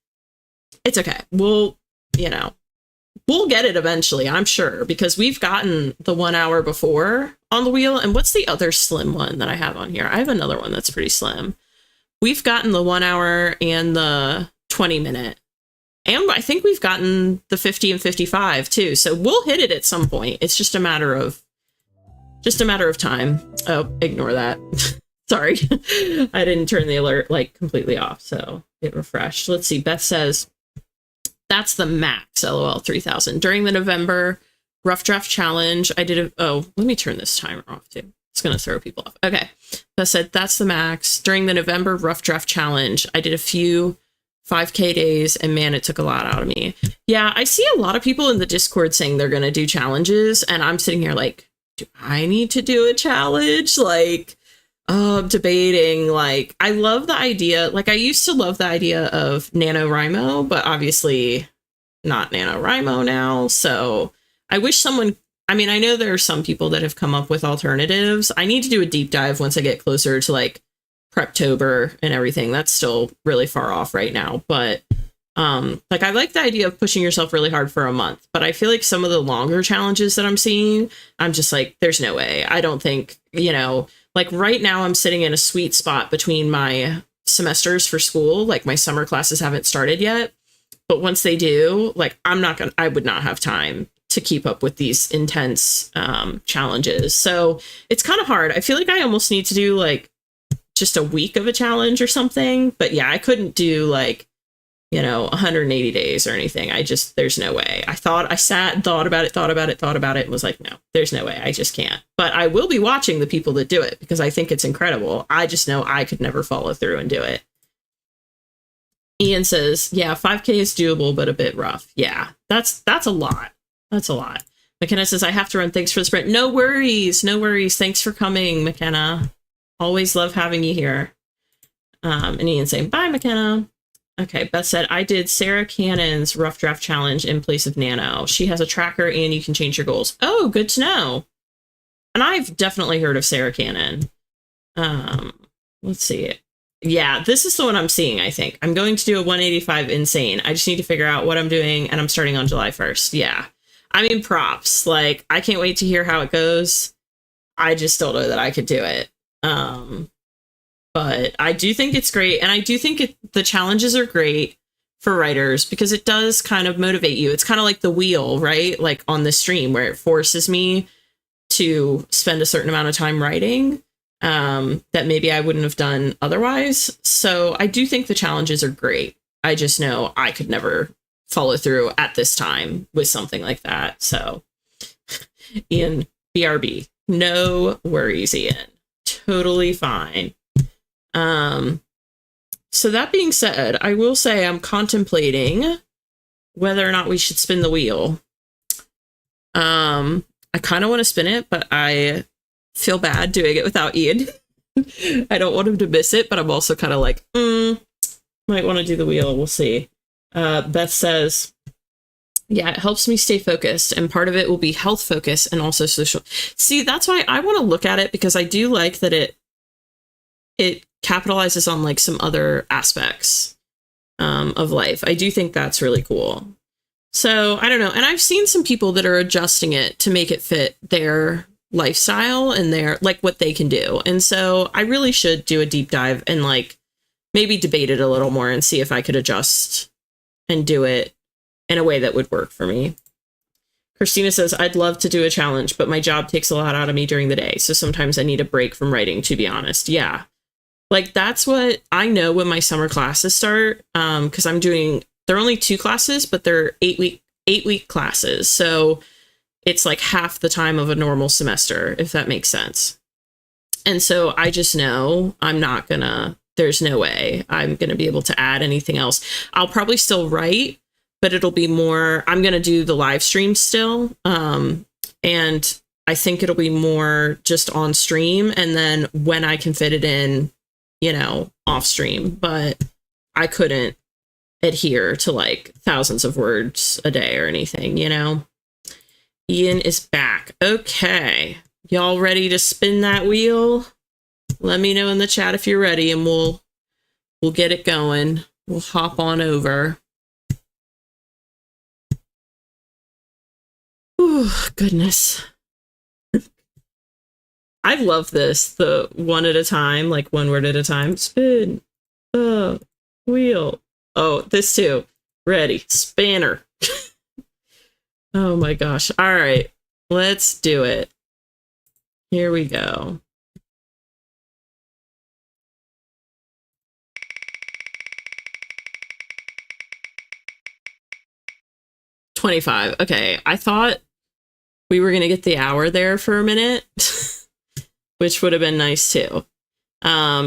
it's okay. We'll get it eventually, I'm sure, because we've gotten the 1 hour before on the wheel. And what's the other slim one that I have on here? I have another one that's pretty slim. We've gotten the 1 hour and the 20-minute. And I think we've gotten the 50 and 55 too. So we'll hit it at some point. It's just a matter of time. Oh, ignore that. Sorry. I didn't turn the alert like completely off. So it refreshed. Let's see. Beth says, that's the max, LOL 3000. During the November rough draft challenge, I did let me turn this timer off too. It's going to throw people off. Okay. Beth said, that's the max. During the November rough draft challenge, I did a few 5K days, and man, it took a lot out of me. Yeah, I see a lot of people in the Discord saying they're going to do challenges, and I'm sitting here like, do I need to do a challenge? Like, debating. Like, I love the idea. Like, I used to love the idea of NaNoWriMo, but obviously not NaNoWriMo now. So I wish someone, I mean, I know there are some people that have come up with alternatives. I need to do a deep dive once I get closer to like Preptober and everything. That's still really far off right now, but like, I like the idea of pushing yourself really hard for a month, but I feel like some of the longer challenges that I'm seeing, I'm just like, there's no way. I don't think, you know, like right now I'm sitting in a sweet spot between my semesters for school. Like, my summer classes haven't started yet, but once they do, like, I would not have time to keep up with these intense challenges. So it's kind of hard. I feel like I almost need to do like just a week of a challenge or something. But yeah, I couldn't do like, you know, 180 days or anything. There's no way. I sat and thought about it, and was like, no, there's no way. I just can't. But I will be watching the people that do it because I think it's incredible. I just know I could never follow through and do it. Ian says, yeah, 5K is doable, but a bit rough. Yeah, that's a lot. That's a lot. McKenna says, I have to run. Thanks for the sprint. No worries. No worries. Thanks for coming, McKenna. Always love having you here. And Ian saying, bye, McKenna. Okay, Beth said, I did Sarah Cannon's rough draft challenge in place of Nano. She has a tracker and you can change your goals. Oh, good to know. And I've definitely heard of Sarah Cannon. Let's see. Yeah, this is the one I'm seeing, I think. I'm going to do a 185 insane. I just need to figure out what I'm doing, and I'm starting on July 1st. Yeah. I mean, props. Like, I can't wait to hear how it goes. I just don't know that I could do it. But I do think it's great. And I do think the challenges are great for writers because it does kind of motivate you. It's kind of like the wheel, right? Like on the stream where it forces me to spend a certain amount of time writing that maybe I wouldn't have done otherwise. So I do think the challenges are great. I just know I could never follow through at this time with something like that. So Ian, BRB, no worries, Ian. Totally fine. So that being said, I will say I'm contemplating whether or not we should spin the wheel. I kind of want to spin it, but I feel bad doing it without Ian. I don't want him to miss it, but I'm also kind of like, might want to do the wheel. We'll see. Beth says, yeah, it helps me stay focused, and part of it will be health focus and also social. See, that's why I want to look at it, because I do like that it capitalizes on like some other aspects of life. I do think that's really cool. So I don't know. And I've seen some people that are adjusting it to make it fit their lifestyle and their like what they can do. And so I really should do a deep dive and like maybe debate it a little more and see if I could adjust and do it in a way that would work for me. Christina says, I'd love to do a challenge, but my job takes a lot out of me during the day. So sometimes I need a break from writing, to be honest. Yeah. Like that's what I know when my summer classes start. Cause they're only 2 classes, but they're 8-week classes. So it's like half the time of a normal semester, if that makes sense. And so I just know there's no way I'm going to be able to add anything else. I'll probably still write, but it'll be more, I'm going to do the live stream still. And I think it'll be more just on stream. And then when I can fit it in, off stream, but I couldn't adhere to like thousands of words a day or anything, Ian is back. Okay. Y'all ready to spin that wheel? Let me know in the chat if you're ready and we'll get it going. We'll hop on over. Oh, goodness. I love this. The one at a time, like one word at a time. Spin the wheel. Oh, this too. Ready. Spanner. Oh my gosh. All right. Let's do it. Here we go. $25. Okay. I thought we were going to get the hour there for a minute, which would have been nice too.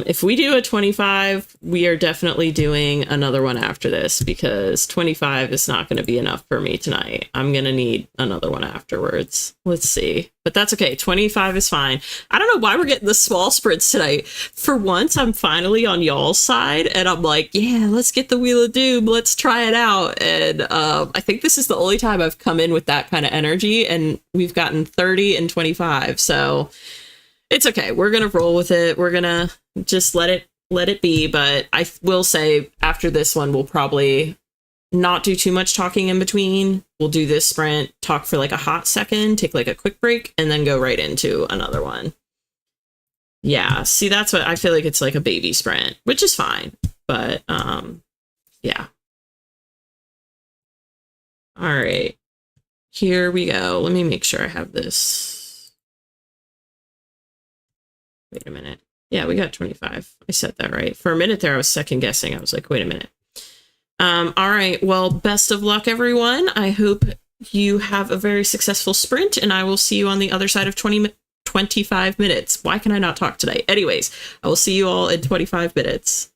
If we do a 25, we are definitely doing another one after this because 25 is not going to be enough for me tonight. I'm going to need another one afterwards. Let's see. But that's okay. 25 is fine. I don't know why we're getting the small sprints tonight. For once, I'm finally on y'all's side and I'm like, yeah, let's get the Wheel of Doom. Let's try it out. And I think this is the only time I've come in with that kind of energy, and we've gotten 30 and 25. So it's okay. We're going to roll with it. We're going to just let it be. But I will say after this one, we'll probably not do too much talking in between. We'll do this sprint, talk for like a hot second, take like a quick break, and then go right into another one. Yeah. See, that's what I feel like. It's like a baby sprint, which is fine. But yeah. All right. Here we go. Let me make sure I have this. Wait a minute. Yeah, we got 25. I said that right. For a minute there, I was second guessing. I was like, wait a minute. All right. Well, best of luck, everyone. I hope you have a very successful sprint, and I will see you on the other side of 25 minutes. Why can I not talk today? Anyways, I will see you all in 25 minutes.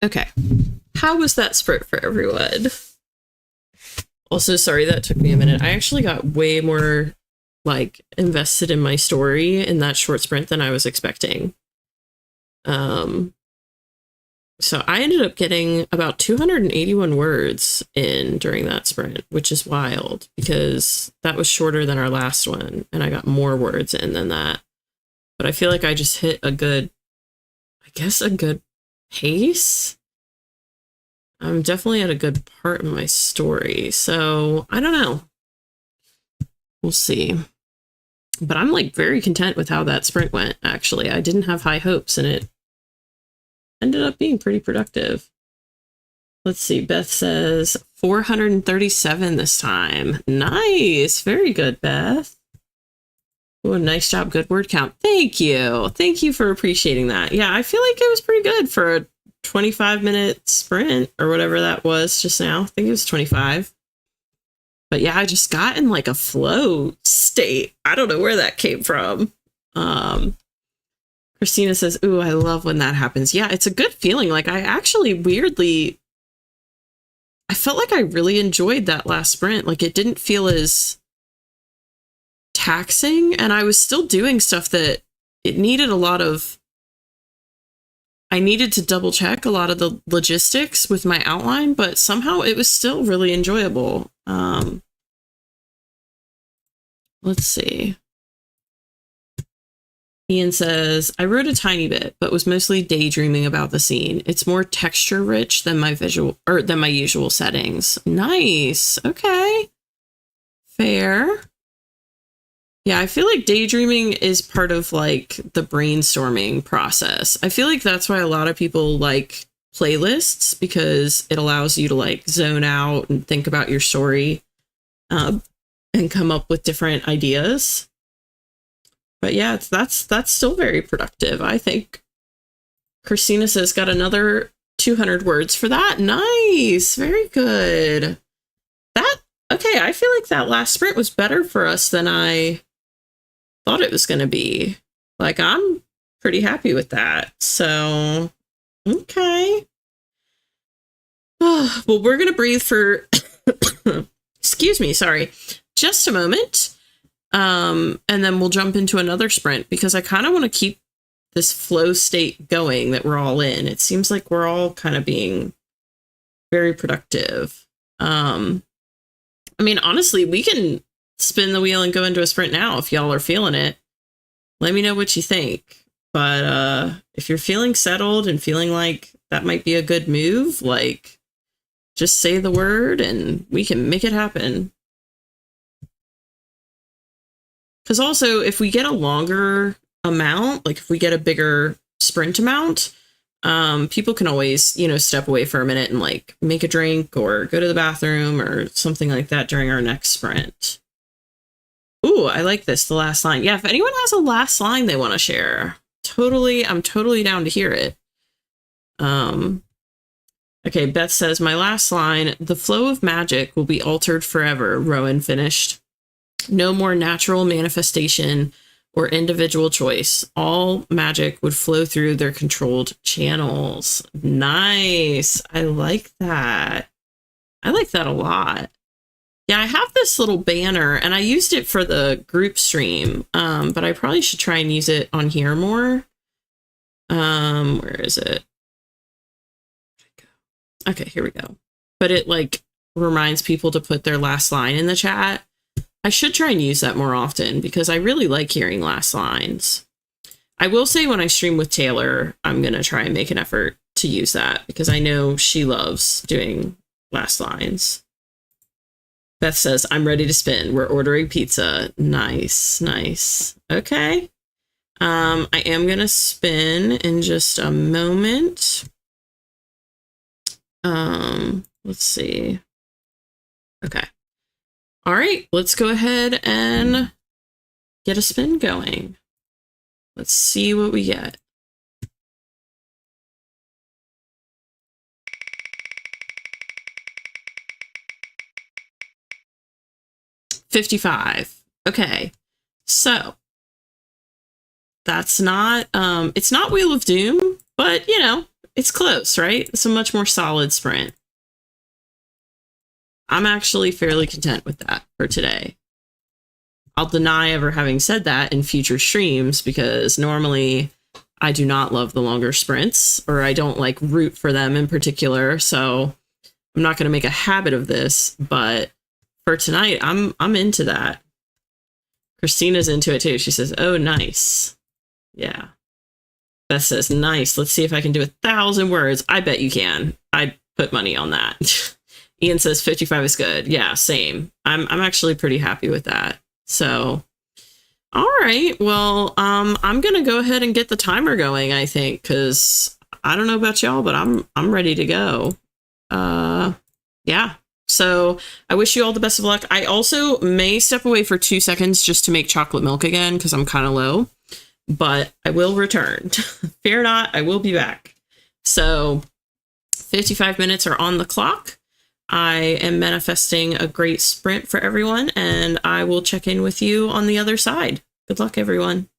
Okay. How was that sprint for everyone? Also, sorry that took me a minute. I actually got way more like invested in my story in that short sprint than I was expecting. So I ended up getting about 281 words in during that sprint, which is wild because that was shorter than our last one and I got more words in than that. But I feel like I just hit a good pace. I'm definitely at a good part in my story. So I don't know. We'll see. But I'm like very content with how that sprint went, actually. I didn't have high hopes and it ended up being pretty productive. Let's see. Beth says 437 this time. Nice. Very good, Beth. Oh, nice job. Good word count. Thank you. Thank you for appreciating that. Yeah, I feel like it was pretty good for a 25-minute sprint or whatever that was just now. I think it was 25. But yeah, I just got in like a flow state. I don't know where that came from. Christina says, ooh, I love when that happens. Yeah, it's a good feeling. Like I actually weirdly, I felt like I really enjoyed that last sprint. Like it didn't feel as taxing and I was still doing stuff that it needed a lot of. I needed to double check a lot of the logistics with my outline, but somehow it was still really enjoyable. Let's see. Ian says, I wrote a tiny bit, but was mostly daydreaming about the scene. It's more texture rich than my usual settings. Nice. Okay. Fair. Yeah, I feel like daydreaming is part of like the brainstorming process. I feel like that's why a lot of people like playlists because it allows you to like zone out and think about your story and come up with different ideas. But yeah, that's still very productive, I think. Christina says, got another 200 words for that. Nice. Very good. Okay, I feel like that last sprint was better for us than I thought it was going to be. Like, I'm pretty happy with that. So, okay. Well, we're going to breathe for, excuse me, sorry, just a moment. And then we'll jump into another sprint because I kind of want to keep this flow state going that we're all in. It seems like we're all kind of being very productive. I mean, honestly, we can spin the wheel and go into a sprint now if y'all are feeling it. Let me know what you think. But if you're feeling settled and feeling like that might be a good move, like just say the word and we can make it happen. Because also, if we get a longer amount, like if we get a bigger sprint amount, people can always, step away for a minute and like make a drink or go to the bathroom or something like that during our next sprint. Ooh, I like this, the last line. Yeah, if anyone has a last line they want to share, I'm totally down to hear it. Okay, Beth says, my last line, the flow of magic will be altered forever, Rowan finished. No more natural manifestation or individual choice. All magic would flow through their controlled channels. Nice. I like that. I like that a lot. Yeah, I have this little banner and I used it for the group stream, but I probably should try and use it on here more. Where is it? Okay, here we go. But it like reminds people to put their last line in the chat. I should try and use that more often because I really like hearing last lines. I will say when I stream with Taylor, I'm going to try and make an effort to use that because I know she loves doing last lines. Beth says, I'm ready to spin. We're ordering pizza. Nice, nice. Okay. I am going to spin in just a moment. Let's see. Okay. All right, let's go ahead and get a spin going. Let's see what we get. $55. Okay, so that's not, it's not Wheel of Doom, but it's close, right? It's a much more solid sprint. I'm actually fairly content with that for today. I'll deny ever having said that in future streams because normally I do not love the longer sprints, or I don't like root for them in particular. So I'm not going to make a habit of this, but for tonight, I'm into that. Christina's into it too. She says, "Oh, nice." Yeah. Beth says, "Nice. Let's see if I can do 1,000 words." I bet you can. I put money on that. Ian says 55 is good. Yeah, same. I'm actually pretty happy with that. So, all right. Well, I'm gonna go ahead and get the timer going, I think, because I don't know about y'all, but I'm ready to go. Yeah. So I wish you all the best of luck. I also may step away for 2 seconds just to make chocolate milk again because I'm kind of low, but I will return. Fear not, I will be back. So 55 minutes are on the clock. I am manifesting a great sprint for everyone, and I will check in with you on the other side. Good luck, everyone.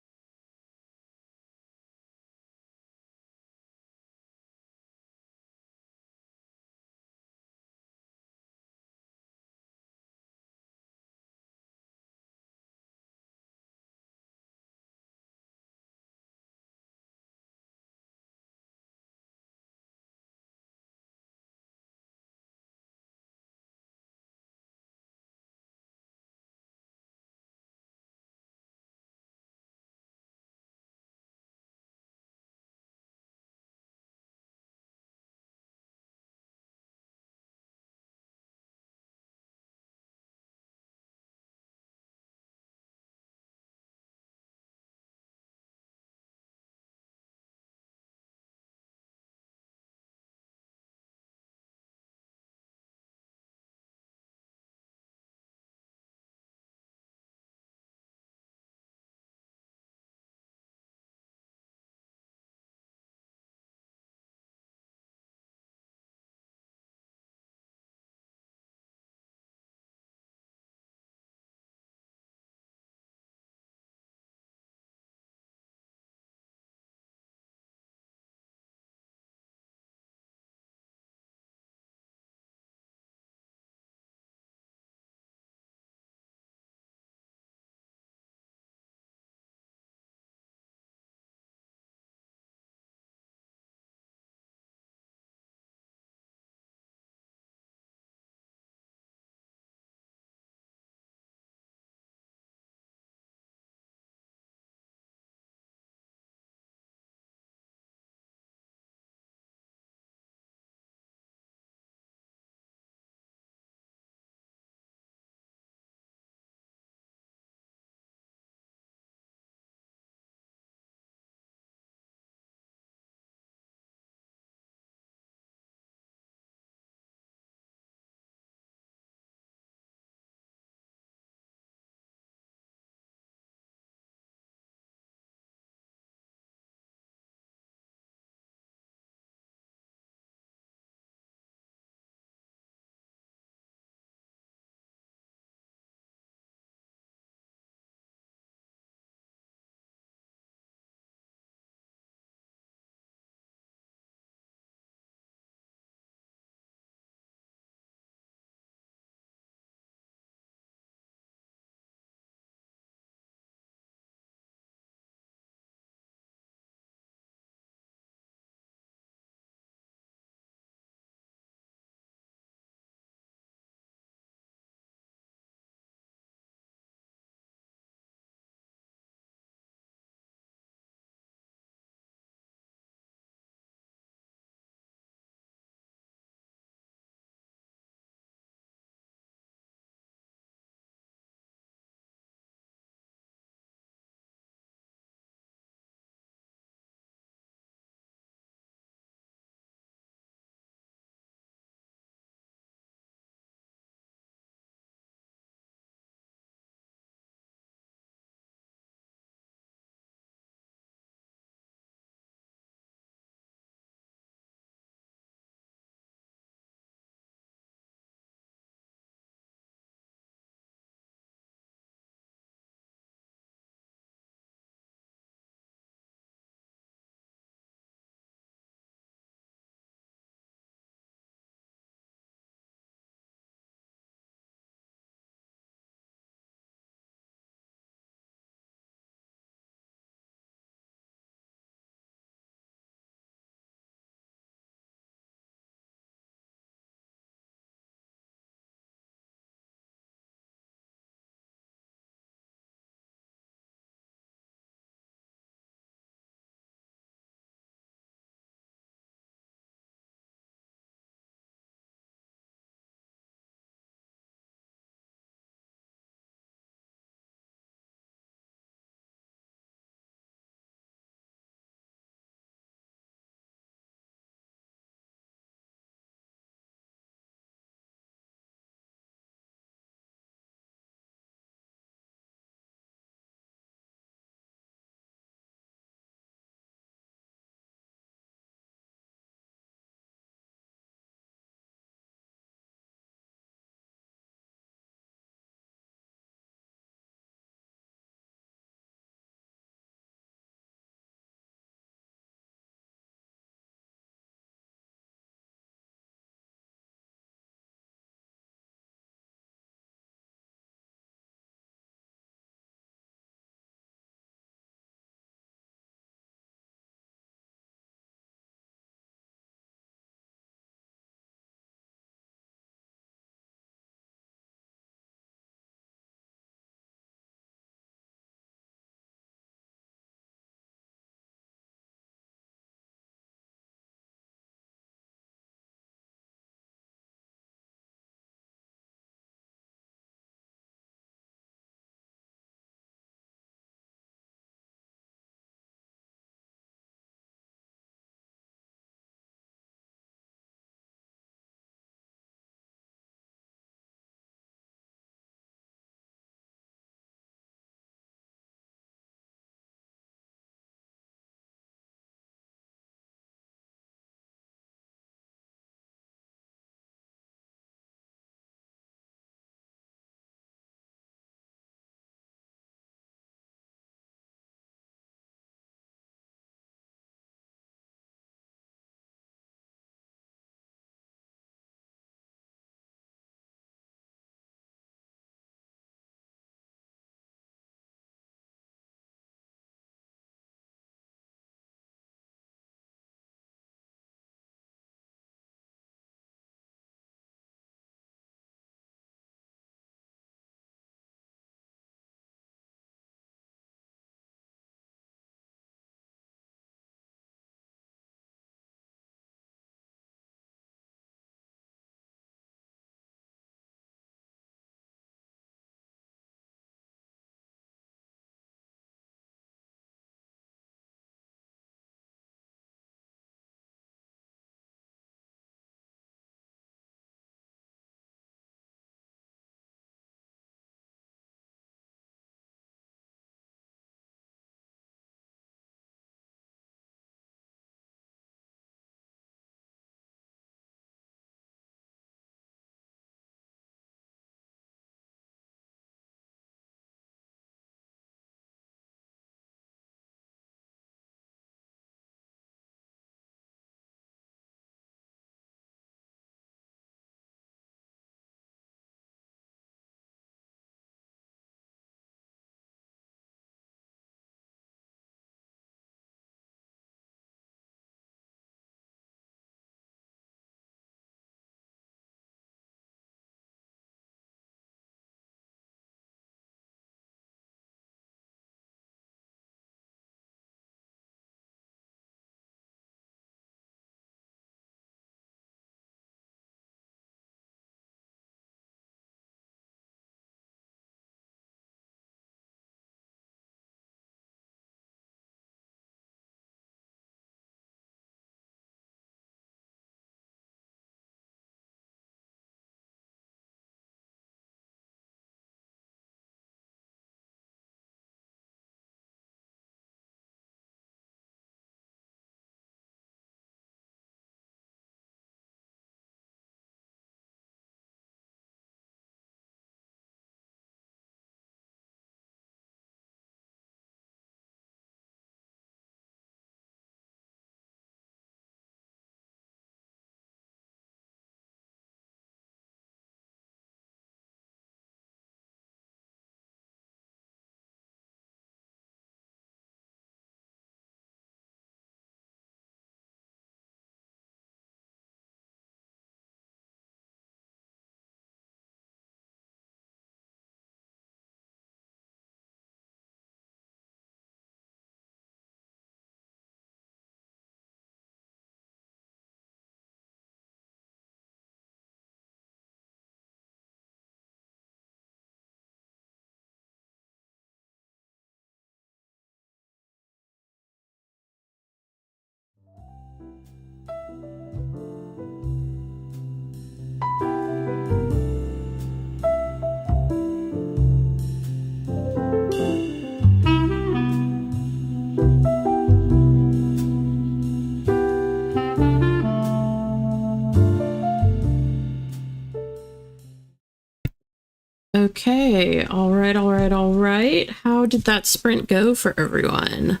All right. How did that sprint go for everyone?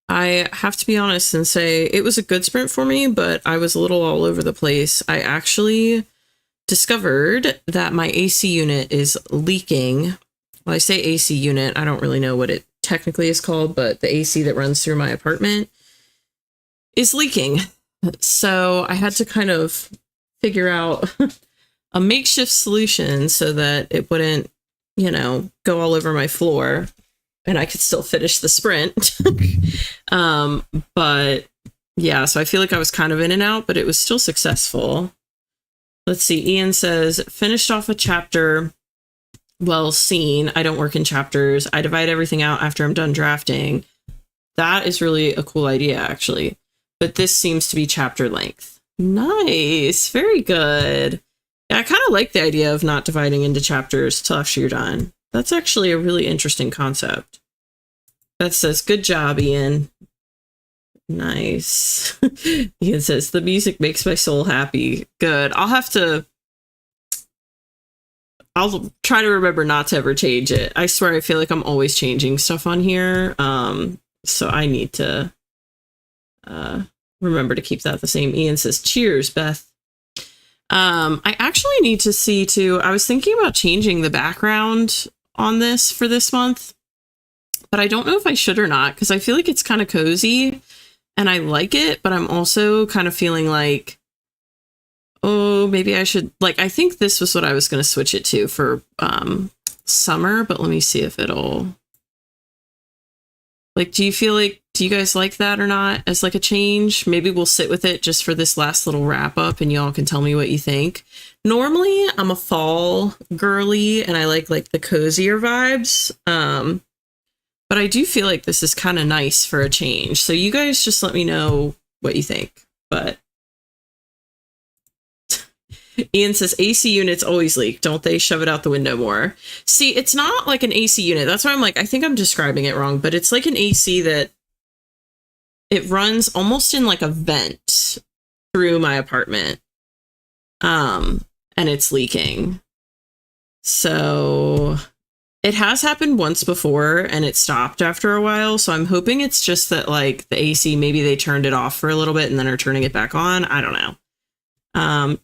I have to be honest and say it was a good sprint for me, but I was a little all over the place. I actually discovered that my AC unit is leaking. Well, I say AC unit, I don't really know what it technically is called, but the AC that runs through my apartment is leaking. So I had to kind of figure out a makeshift solution so that it wouldn't, you know, go all over my floor and I could still finish the sprint. But yeah, so I feel like I was kind of in and out, but it was still successful. Let's see. Ian says, finished off a chapter. Well seen. I don't work in chapters. I divide everything out after I'm done drafting. That is really a cool idea, actually. But this seems to be chapter length. Nice. Very good. Yeah, I kind of like the idea of not dividing into chapters till after you're done. That's actually a really interesting concept. Beth says, good job, Ian. Nice. Ian says, the music makes my soul happy. Good. I'll try to remember not to ever change it. I swear I feel like I'm always changing stuff on here. So I need to remember to keep that the same. Ian says, cheers, Beth. I actually need to see too. I was thinking about changing the background on this for this month, but I don't know if I should or not, because I feel like it's kind of cozy and I like it, but I'm also kind of feeling like, oh, maybe I should, like, I think this was what I was going to switch it to for summer, but let me see if it'll, like, do you guys like that or not as like a change? Maybe we'll sit with it just for this last little wrap up and y'all can tell me what you think. Normally I'm a fall girly and I like the cozier vibes. But I do feel like this is kind of nice for a change. So you guys just let me know what you think. But Ian says AC units always leak, don't they? Shove it out the window more. See, it's not like an AC unit. That's why I'm like, I think I'm describing it wrong, but it's like an AC that it runs almost in like a vent through my apartment. And it's leaking. So it has happened once before and it stopped after a while. So I'm hoping it's just that like the AC, maybe they turned it off for a little bit and then are turning it back on. I don't know.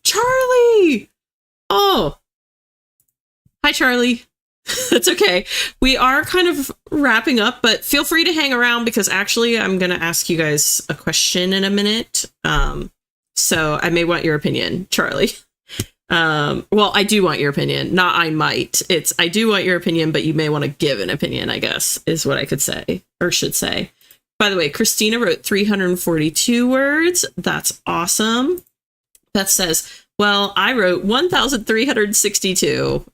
Charlie! Oh, hi, Charlie. That's okay. We are kind of wrapping up, but feel free to hang around because actually I'm going to ask you guys a question in a minute. So I may want your opinion, Charlie. Well, I do want your opinion, not I might. It's I do want your opinion, but you may want to give an opinion, I guess, is what I could say or should say. By the way, Christina wrote 342 words. That's awesome. Beth says, well, I wrote 1,362.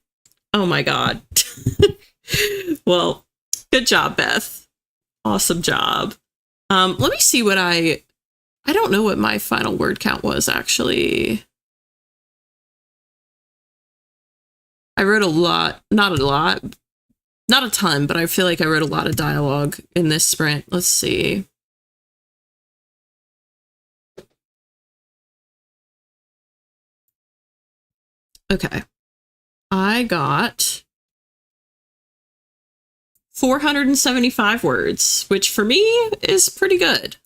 Oh my God. Well, good job, Beth. Awesome job. Let me see what I don't know what my final word count was, actually. I wrote a lot, not a ton, but I feel like I wrote a lot of dialogue in this sprint. Let's see. Okay. I got 475 words, which for me is pretty good.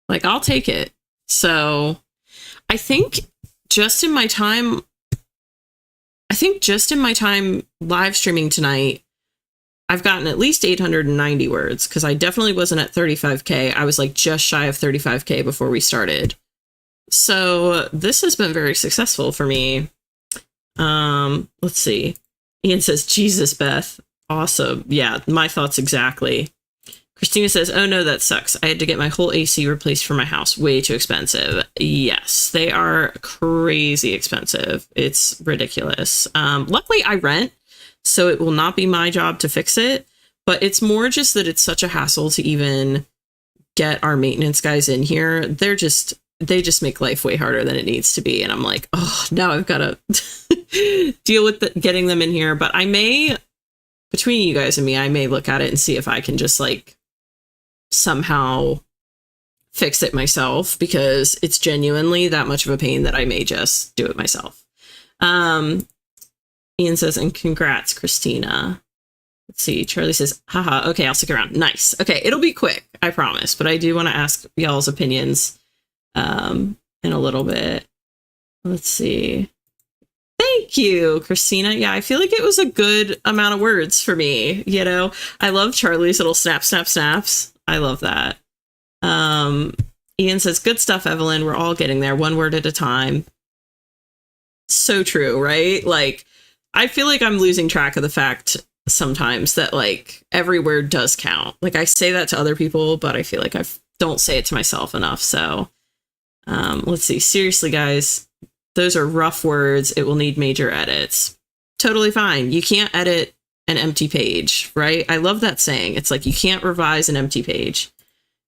Like, I'll take it. So I think just in my time live streaming tonight, I've gotten at least 890 words because I definitely wasn't at 35K. I was like just shy of 35K before we started. So this has been very successful for me. Let's see. Ian says, Jesus, Beth. Awesome. Yeah, my thoughts exactly. Christina says, oh no, that sucks. I had to get my whole AC replaced for my house. Way too expensive. Yes, they are crazy expensive. It's ridiculous. Luckily I rent, so it will not be my job to fix it, but it's more just that it's such a hassle to even get our maintenance guys in here. They just make life way harder than it needs to be. And I'm like, oh, now I've got to deal with getting them in here. But I may, between you guys and me, I may look at it and see if I can just like somehow fix it myself, because it's genuinely that much of a pain that I may just do it myself. Ian says, and congrats, Christina. Let's see. Charlie says, haha, okay, I'll stick around. Nice. Okay, it'll be quick, I promise. But I do want to ask y'all's opinions in a little bit. Let's see. Thank you, Christina. Yeah, I feel like it was a good amount of words for me. You know, I love Charlie's little snap, snap, snaps. I love that. Ian says, good stuff, Evelyn. We're all getting there, one word at a time. So true, right? Like, I feel like I'm losing track of the fact sometimes that like every word does count. Like I say that to other people, but I feel like I don't say it to myself enough. So let's see. Seriously, guys, those are rough words. It will need major edits. Totally fine. You can't edit an empty page, right? I love that saying. It's like you can't revise an empty page.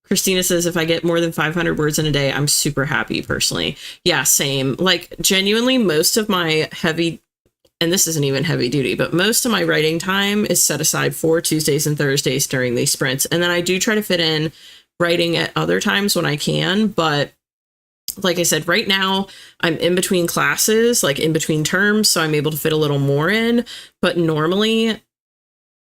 Christina says, if I get more than 500 words in a day, I'm super happy personally. Yeah, same. Like genuinely most of my heavy, and this isn't even heavy duty, but most of my writing time is set aside for Tuesdays and Thursdays during these sprints. And then I do try to fit in writing at other times when I can. But like I said, right now I'm in between classes, like in between terms. So I'm able to fit a little more in. But normally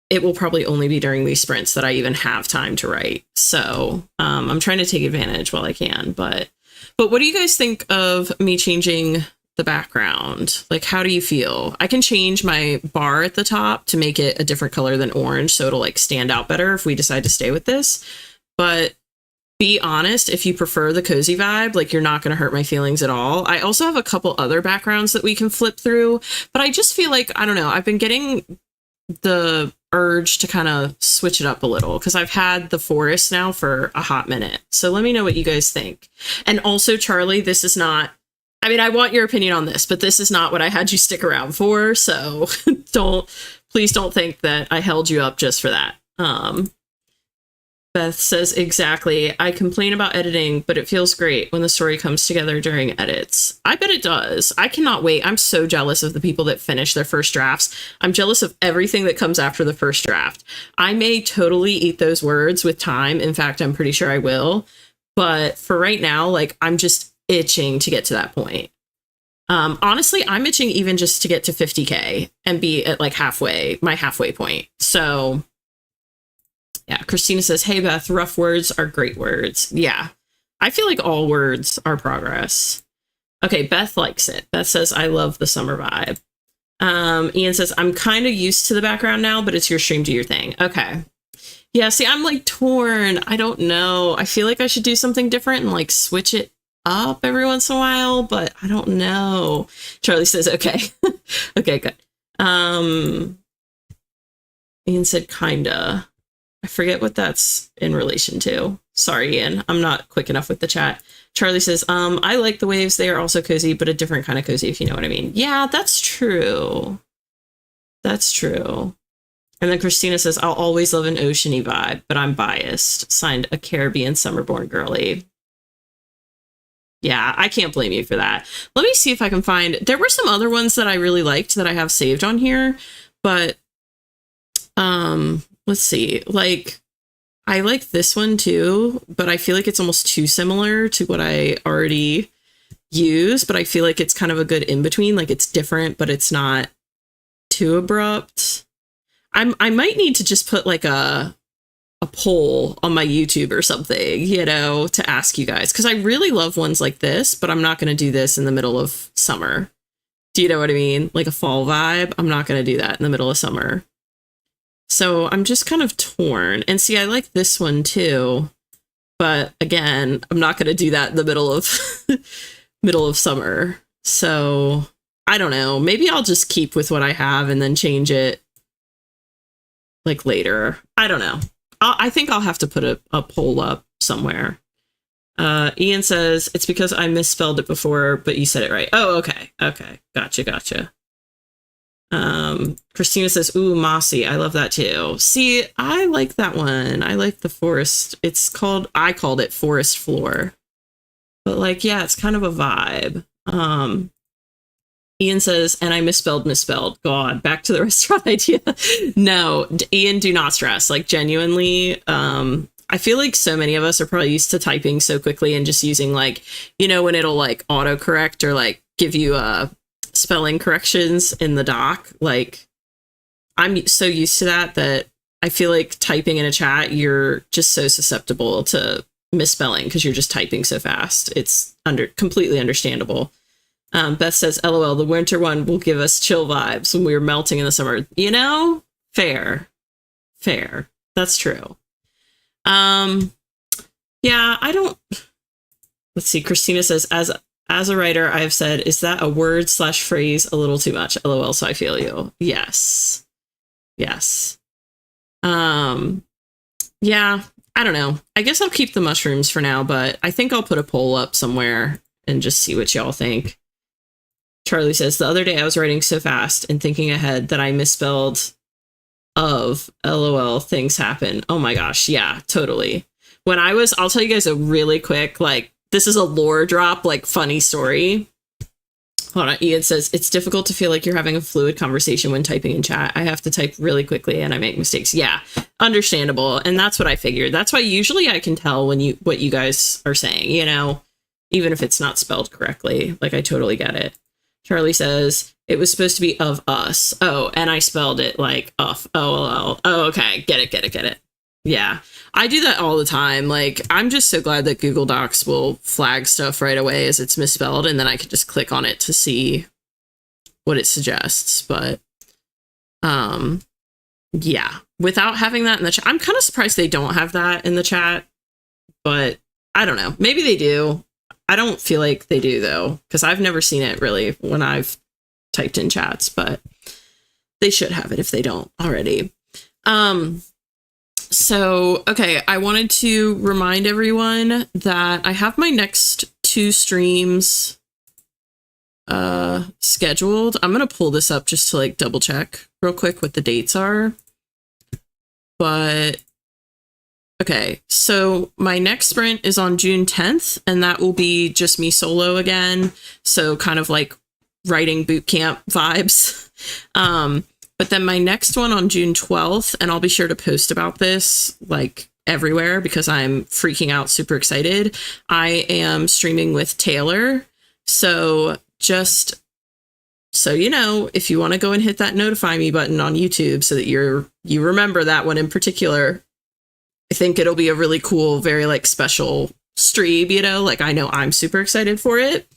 it will probably only be during these sprints that I even have time to write. So I'm trying to take advantage while I can. But what do you guys think of me changing the background? Like, how do you feel? I can change my bar at the top to make it a different color than orange, so it'll like stand out better if we decide to stay with this. But be honest, if you prefer the cozy vibe, like you're not going to hurt my feelings at all. I also have a couple other backgrounds that we can flip through, but I just feel like, I don't know, I've been getting the urge to kind of switch it up a little because I've had the forest now for a hot minute. So let me know what you guys think. And also, Charlie, this is not, I mean, I want your opinion on this, but this is not what I had you stick around for. So please don't think that I held you up just for that. Beth says, exactly. I complain about editing, but it feels great when the story comes together during edits. I bet it does. I cannot wait. I'm so jealous of the people that finish their first drafts. I'm jealous of everything that comes after the first draft. I may totally eat those words with time. In fact, I'm pretty sure I will. But for right now, like, I'm just itching to get to that point. Honestly, I'm itching even just to get to 50K and be at like my halfway point. So yeah, Christina says, hey, Beth, rough words are great words. Yeah, I feel like all words are progress. Okay, Beth likes it. Beth says, I love the summer vibe. Ian says, I'm kind of used to the background now, but it's your stream, do your thing. Okay. Yeah, see, I'm like torn. I don't know. I feel like I should do something different and like switch it up every once in a while, but I don't know. Charlie says, okay. Okay, good. Ian said, kinda. I forget what that's in relation to. Sorry, Ian. I'm not quick enough with the chat. Charlie says, I like the waves. They are also cozy, but a different kind of cozy, if you know what I mean. Yeah, that's true. That's true. And then Christina says, I'll always love an oceany vibe, but I'm biased. Signed, a Caribbean summer-born girly. Yeah, I can't blame you for that. Let me see if I can find... There were some other ones that I really liked that I have saved on here, but... let's see, like, I like this one too, but I feel like it's almost too similar to what I already use, but I feel like it's kind of a good in-between, like it's different, but it's not too abrupt. I might need to just put like a poll on my YouTube or something, you know, to ask you guys, because I really love ones like this, but I'm not going to do this in the middle of summer. Do you know what I mean? Like a fall vibe. I'm not going to do that in the middle of summer. So I'm just kind of torn. And see, I like this one too, but again, I'm not going to do that in the middle of summer. So I don't know. Maybe I'll just keep with what I have and then change it like later. I don't know. I think I'll have to put a poll up somewhere. Ian says, it's because I misspelled it before, but you said it right. Oh, okay. Okay. Gotcha. Christina says, ooh, mossy. I love that too. See, I like that one. I like the forest. I called it forest floor, but like, yeah, it's kind of a vibe. Ian says, and I misspelled. God, back to the restaurant idea. No, Ian, do not stress. Like genuinely, I feel like so many of us are probably used to typing so quickly and just using like, you know, when it'll like autocorrect or like give you a spelling corrections in the doc. Like, I'm so used to that I feel like typing in a chat, you're just so susceptible to misspelling because you're just typing so fast. It's completely understandable. Beth says, LOL, the winter one will give us chill vibes when we were melting in the summer. You know, fair. That's true. Yeah, I don't. Let's see. Christina says, as a writer, I have said, is that a word / phrase a little too much? LOL, so I feel you. Yes. Yeah, I don't know. I guess I'll keep the mushrooms for now, but I think I'll put a poll up somewhere and just see what y'all think. Charlie says, the other day I was writing so fast and thinking ahead that I misspelled of LOL, things happen. Oh my gosh. Yeah, totally. I'll tell you guys a really quick, like, this is a lore drop, like, funny story. Hold on. Ian says, it's difficult to feel like you're having a fluid conversation when typing in chat. I have to type really quickly and I make mistakes. Yeah, understandable. And that's what I figured. That's why usually I can tell what you guys are saying, you know, even if it's not spelled correctly. Like, I totally get it. Charlie says, it was supposed to be of us. Oh, and I spelled it like of. Oh, okay. Get it. Yeah, I do that all the time. Like, I'm just so glad that Google Docs will flag stuff right away as it's misspelled, and then I can just click on it to see what it suggests. But, yeah, without having that in the chat, I'm kind of surprised they don't have that in the chat, but I don't know. Maybe they do. I don't feel like they do, though, because I've never seen it really when I've typed in chats, but they should have it if they don't already. So, okay, I wanted to remind everyone that I have my next 2 streams scheduled. I'm going to pull this up just to like double check real quick what the dates are. But, okay, so my next sprint is on June 10th, and that will be just me solo again. So kind of like writing boot camp vibes. But then my next one on June 12th, and I'll be sure to post about this like everywhere because I'm freaking out, super excited. I am streaming with Taylor. So just so you know, if you want to go and hit that notify me button on YouTube so that you remember that one in particular, I think it'll be a really cool, very like special stream, you know, like I know I'm super excited for it.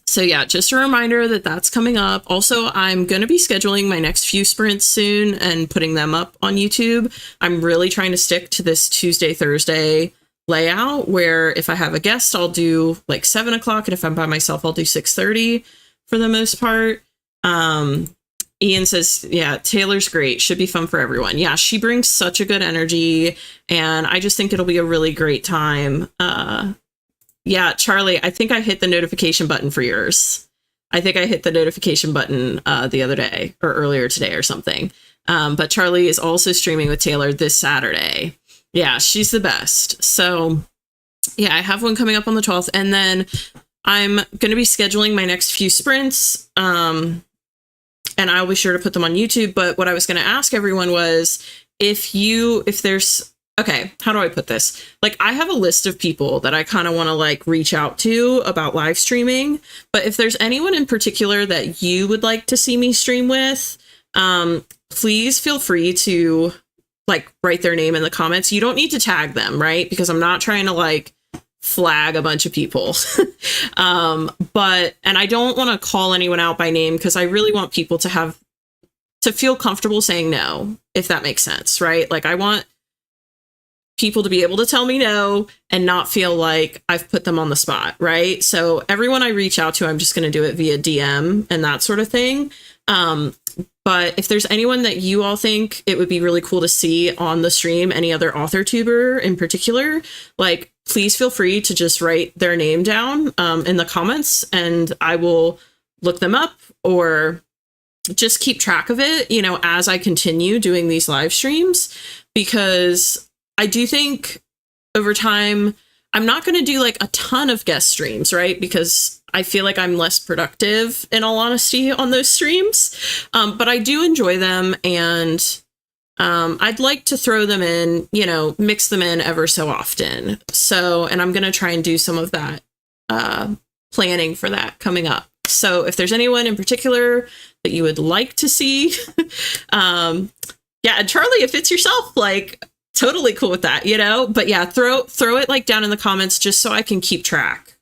So yeah, just a reminder that that's coming up. Also, I'm going to be scheduling my next few sprints soon and putting them up on YouTube. I'm really trying to stick to this Tuesday, Thursday layout where if I have a guest, I'll do like 7 o'clock. And if I'm by myself, I'll do 6:30 for the most part. Ian says, yeah, Taylor's great. Should be fun for everyone. Yeah, she brings such a good energy. And I just think it'll be a really great time. Yeah, Charlie, I think I hit the notification button for yours. I think I hit the notification button the other day or earlier today or something. But Charlie is also streaming with Taylor this Saturday. Yeah, she's the best. So yeah, I have one coming up on the 12th. And then I'm going to be scheduling my next few sprints. And I'll be sure to put them on YouTube. But what I was going to ask everyone was if there's, okay, how do I put this? Like, I have a list of people that I kind of want to like reach out to about live streaming. But if there's anyone in particular that you would like to see me stream with, please feel free to like write their name in the comments. You don't need to tag them, right? Because I'm not trying to like flag a bunch of people. And I don't want to call anyone out by name because I really want people to feel comfortable saying no, if that makes sense, right? Like, I want people to be able to tell me no and not feel like I've put them on the spot, right? So everyone I reach out to, I'm just going to do it via DM and that sort of thing. But if there's anyone that you all think it would be really cool to see on the stream, any other author tuber in particular, like, please feel free to just write their name down in the comments and I will look them up or just keep track of it, you know, as I continue doing these live streams, because I do think over time, I'm not going to do like a ton of guest streams, right? Because I feel like I'm less productive, in all honesty, on those streams. But I do enjoy them, and I'd like to throw them in, you know, mix them in ever so often. So, and I'm going to try and do some of that planning for that coming up. So if there's anyone in particular that you would like to see, yeah, and Charlie, if it's yourself, like totally cool with that, you know, but yeah, throw it like down in the comments just so I can keep track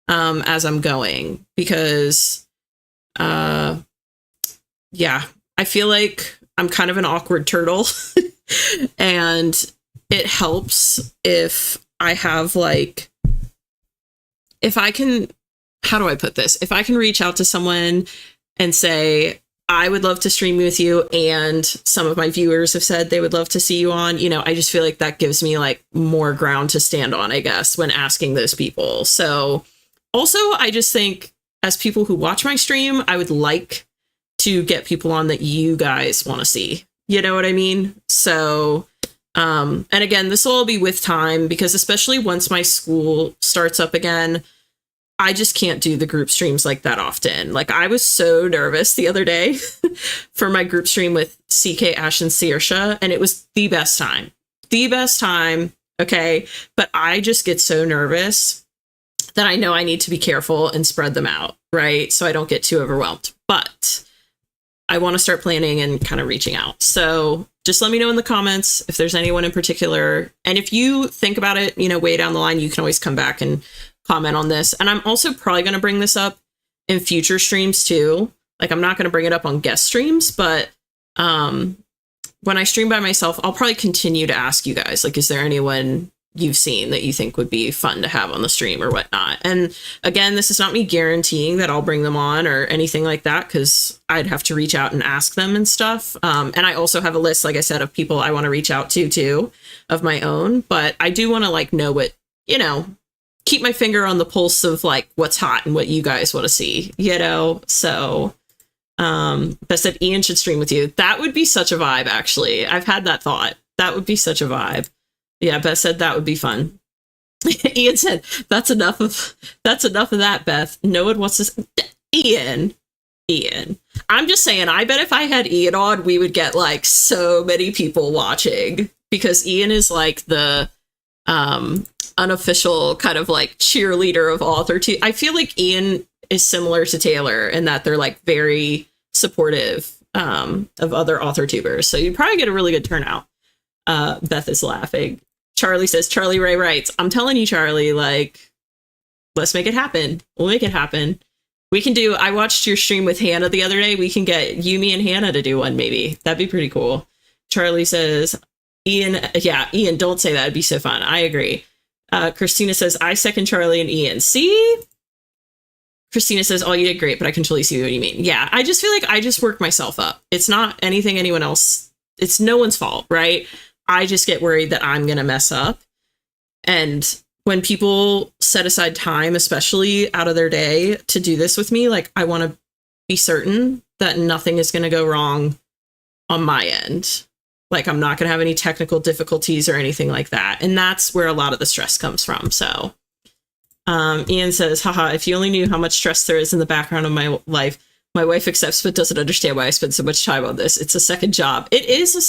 as I'm going, because yeah, I feel like I'm kind of an awkward turtle and it helps if I have like, if I can, how do I put this? If I can reach out to someone and say, I would love to stream with you, and some of my viewers have said they would love to see you on, you know, I just feel like that gives me like more ground to stand on, I guess, when asking those people. So also, I just think as people who watch my stream, I would like to get people on that you guys want to see. You know what I mean? So, and again, this will all be with time, because especially once my school starts up again, I just can't do the group streams like that often. Like, I was so nervous the other day for my group stream with CK, Ash, and Saoirse, and it was the best time. The best time, okay? But I just get so nervous that I know I need to be careful and spread them out, right? So I don't get too overwhelmed. But I want to start planning and kind of reaching out. So just let me know in the comments if there's anyone in particular. And if you think about it, you know, way down the line, you can always come back and comment on this. And I'm also probably going to bring this up in future streams too. Like, I'm not going to bring it up on guest streams, but when I stream by myself, I'll probably continue to ask you guys, like, is there anyone you've seen that you think would be fun to have on the stream or whatnot? And again, this is not me guaranteeing that I'll bring them on or anything like that, because I'd have to reach out and ask them and stuff. And I also have a list, like I said, of people I want to reach out to too, of my own. But I do want to like know what, you know, keep my finger on the pulse of like what's hot and what you guys want to see, you know? So Beth said Ian should stream with you. That would be such a vibe, actually. I've had that thought. That would be such a vibe. Yeah, Beth said that would be fun. Ian said, that's enough of that, Beth. No one wants to... Ian. I'm just saying, I bet if I had Ian on, we would get like so many people watching, because Ian is like the unofficial kind of like cheerleader of authortube. I feel like Ian is similar to Taylor in that they're like very supportive of other authortubers. So you'd probably get a really good turnout. Beth is laughing. Charlie says, Charlie Ray writes, I'm telling you, Charlie, like, let's make it happen. We'll make it happen. We can do, I watched your stream with Hannah the other day. We can get you, me, and Hannah to do one, maybe. That'd be pretty cool. Charlie says, Ian, don't say that. It'd be so fun. I agree. Christina says, I second Charlie and Ian. See? Christina says, oh, you did great, but I can totally see what you mean. Yeah, I just feel like I just work myself up. It's not anything anyone else. It's no one's fault, right? I just get worried that I'm going to mess up. And when people set aside time, especially out of their day, to do this with me, like, I want to be certain that nothing is going to go wrong on my end. Like, I'm not going to have any technical difficulties or anything like that. And that's where a lot of the stress comes from. So Ian says, haha, if you only knew how much stress there is in the background of my life. My wife accepts but doesn't understand why I spend so much time on this. It's a second job. It is a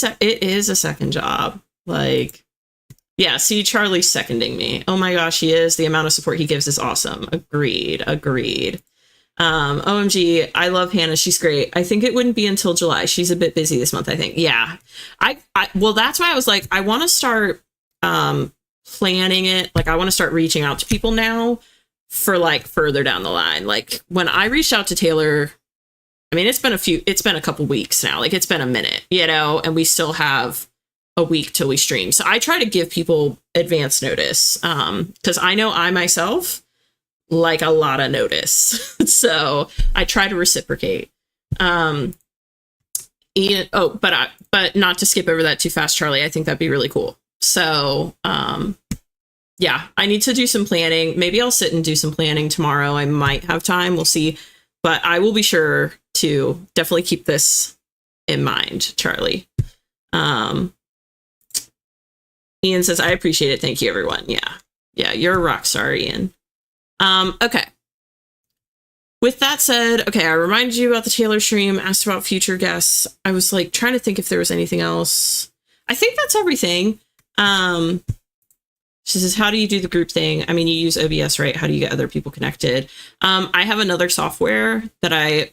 second job. Like, yeah, see, Charlie's seconding me. Oh my gosh, he is. The amount of support he gives is awesome. Agreed. OMG, I love Hannah. She's great. I think it wouldn't be until July. She's a bit busy this month, I think. Yeah. Well, that's why I was like, I want to start planning it. Like, I want to start reaching out to people now for like further down the line. Like, when I reached out to Taylor, I mean, it's been a couple weeks now. Like, it's been a minute, you know, and we still have a week till we stream. So I try to give people advance notice, because I know I myself like a lot of notice. So I try to reciprocate. Ian, but not to skip over that too fast, Charlie. I think that'd be really cool. So yeah, I need to do some planning. Maybe I'll sit and do some planning tomorrow. I might have time. We'll see. But I will be sure to definitely keep this in mind, Charlie. Ian says, I appreciate it. Thank you, everyone. Yeah, you're a rock star, Ian. Okay. With that said, okay, I reminded you about the Taylor stream, asked about future guests. I was like trying to think if there was anything else. I think that's everything. She says, how do you do the group thing? I mean, you use OBS, right? How do you get other people connected? I have another software that I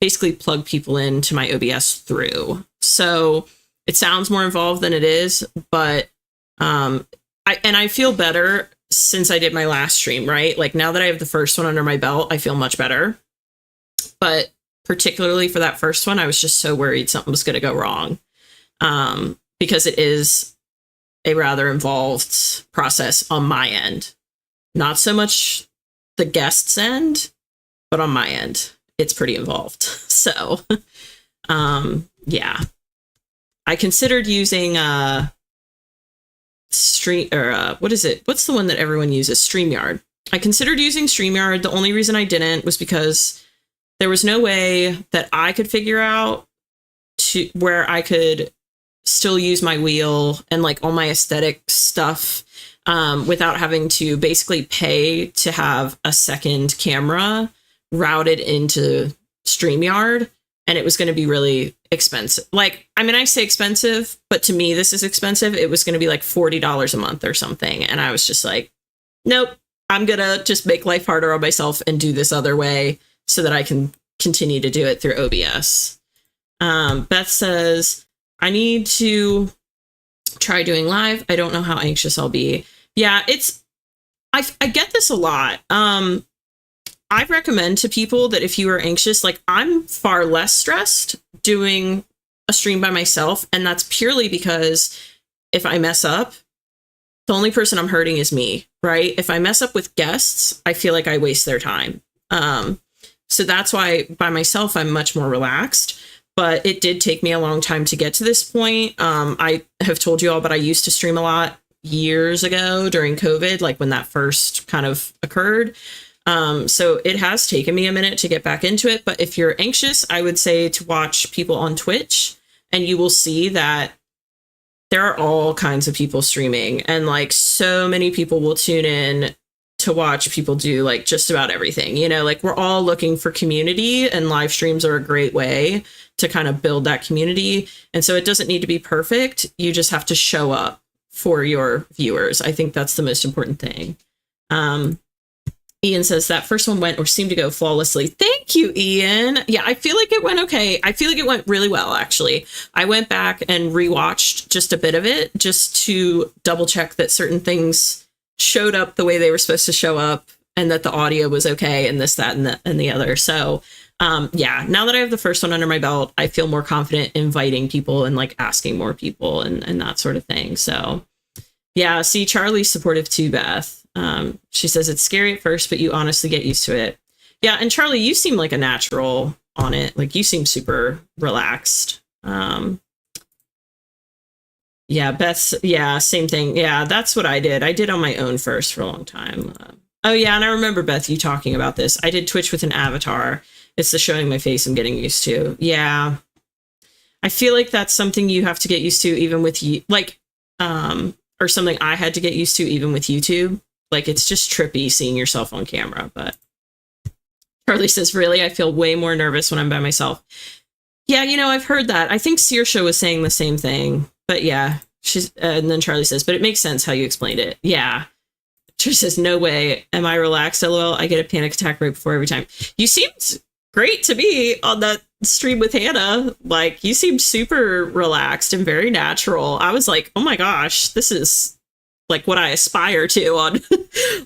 basically plug people into my OBS through. So it sounds more involved than it is, but I feel better since I did my last stream, right? Like now that I have the first one under my belt, I feel much better. But particularly for that first one, I was just so worried something was going to go wrong, because it is a rather involved process on my end. Not so much the guest's end, but on my end, it's pretty involved. So, yeah. I considered using what is it? What's the one that everyone uses? StreamYard. I considered using StreamYard. The only reason I didn't was because there was no way that I could figure out where I could still use my wheel and like all my aesthetic stuff without having to basically pay to have a second camera routed into StreamYard. And it was going to be really expensive. Like, I mean, I say expensive, but to me, this is expensive. It was going to be like $40 a month or something. And I was just like, nope, I'm going to just make life harder on myself and do this other way so that I can continue to do it through OBS. Beth says, I need to try doing live. I don't know how anxious I'll be. Yeah, I get this a lot. I recommend to people that if you are anxious, like I'm far less stressed doing a stream by myself. And that's purely because if I mess up, the only person I'm hurting is me, right? If I mess up with guests, I feel like I waste their time. So that's why by myself, I'm much more relaxed. But it did take me a long time to get to this point. I have told you all, but I used to stream a lot years ago during COVID, like when that first kind of occurred. So it has taken me a minute to get back into it. But if you're anxious, I would say to watch people on Twitch, and you will see that there are all kinds of people streaming, and like so many people will tune in to watch people do like just about everything. You know, like we're all looking for community, and live streams are a great way to kind of build that community. And so it doesn't need to be perfect. You just have to show up for your viewers. I think that's the most important thing. Ian says that first one went or seemed to go flawlessly. Thank you, Ian. Yeah, I feel like it went okay. I feel like it went really well, actually. I went back and rewatched just a bit of it just to double check that certain things showed up the way they were supposed to show up and that the audio was okay and this, that, and the other. So, yeah, now that I have the first one under my belt, I feel more confident inviting people and like asking more people and that sort of thing. So, yeah, see, Charlie's supportive too, Beth. She says it's scary at first, but you honestly get used to it. Yeah. And Charlie, you seem like a natural on it. Like you seem super relaxed. Yeah, Beth's, yeah, same thing. Yeah, that's what I did. I did on my own first for a long time. Oh yeah. And I remember, Beth, you talking about this. I did Twitch with an avatar. It's the showing my face I'm getting used to. Yeah. I feel like that's something you have to get used to even with you, like, or something I had to get used to even with YouTube. Like, it's just trippy seeing yourself on camera. But Charlie says, really, I feel way more nervous when I'm by myself. Yeah, you know, I've heard that. I think Saoirse was saying the same thing. But yeah, and then Charlie says, but it makes sense how you explained it. Yeah. She says, no way. Am I relaxed? LOL. I get a panic attack right before every time. You seemed great to me on that stream with Hannah. Like, you seemed super relaxed and very natural. I was like, oh my gosh, this is like what I aspire to on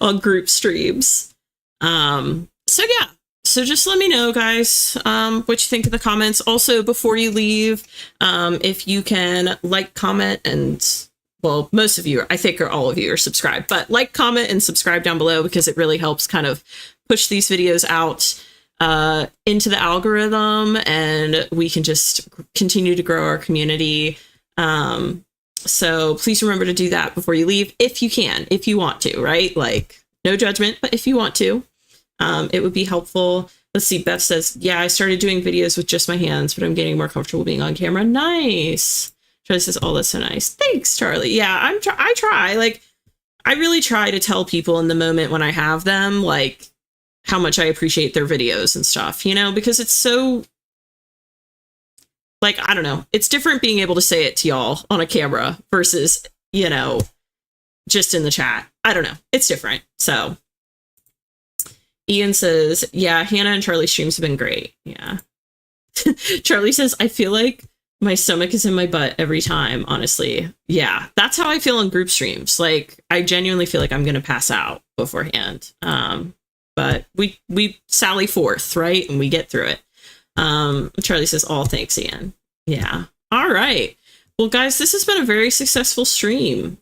on group streams. So yeah, so just let me know, guys, what you think in the comments. Also, before you leave, if you can like, comment, and well, most of you, I think, or all of you are subscribed, but like, comment, and subscribe down below because it really helps kind of push these videos out into the algorithm, and we can just continue to grow our community. So please remember to do that before you leave, if you can, if you want to, right? Like, no judgment, but if you want to, it would be helpful. Let's see. Beth says, yeah, I started doing videos with just my hands, but I'm getting more comfortable being on camera. Nice. Charlie says, oh, that's so nice. Thanks, Charlie. Yeah, I try. Like, I really try to tell people in the moment when I have them, like, how much I appreciate their videos and stuff, you know, because it's so, like, I don't know, it's different being able to say it to y'all on a camera versus, you know, just in the chat. I don't know. It's different. So Ian says, yeah, Hannah and Charlie's streams have been great. Yeah. Charlie says, I feel like my stomach is in my butt every time, honestly. Yeah, that's how I feel on group streams. Like, I genuinely feel like I'm going to pass out beforehand. But we sally forth, right? And we get through it. Charlie says, all thanks, Ian. Yeah. All right. Well, guys, this has been a very successful stream.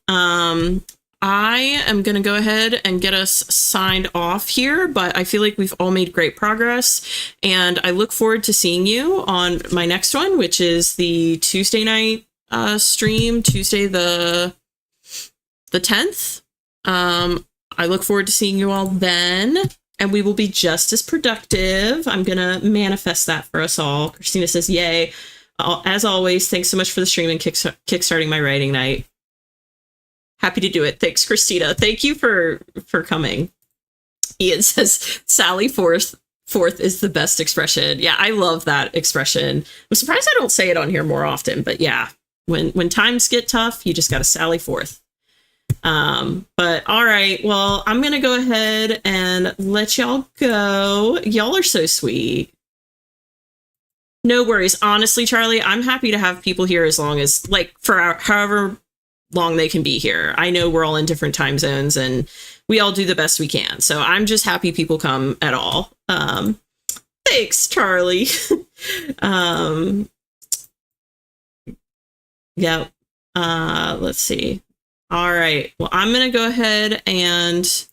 I am going to go ahead and get us signed off here, but I feel like we've all made great progress, and I look forward to seeing you on my next one, which is the Tuesday night stream, Tuesday the 10th. I look forward to seeing you all then, and we will be just as productive. I'm going to manifest that for us all. Christina says, yay. As always, thanks so much for the stream and kickstarting my writing night. Happy to do it. Thanks, Christina. Thank you for coming. Ian says, Sally forth is the best expression. Yeah, I love that expression. I'm surprised I don't say it on here more often, but yeah, when times get tough, you just got to sally forth. But all right, well, I'm going to go ahead and let y'all go. Y'all are so sweet. No worries. Honestly, Charlie, I'm happy to have people here as long as, like, for however long they can be here. I know we're all in different time zones and we all do the best we can. So I'm just happy people come at all. Thanks, Charlie. Yeah. Let's see. All right. Well, I'm going to go ahead and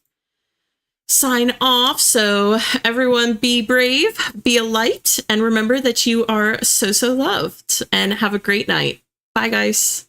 sign off. So everyone be brave, be a light, and remember that you are so loved, and have a great night. Bye, guys.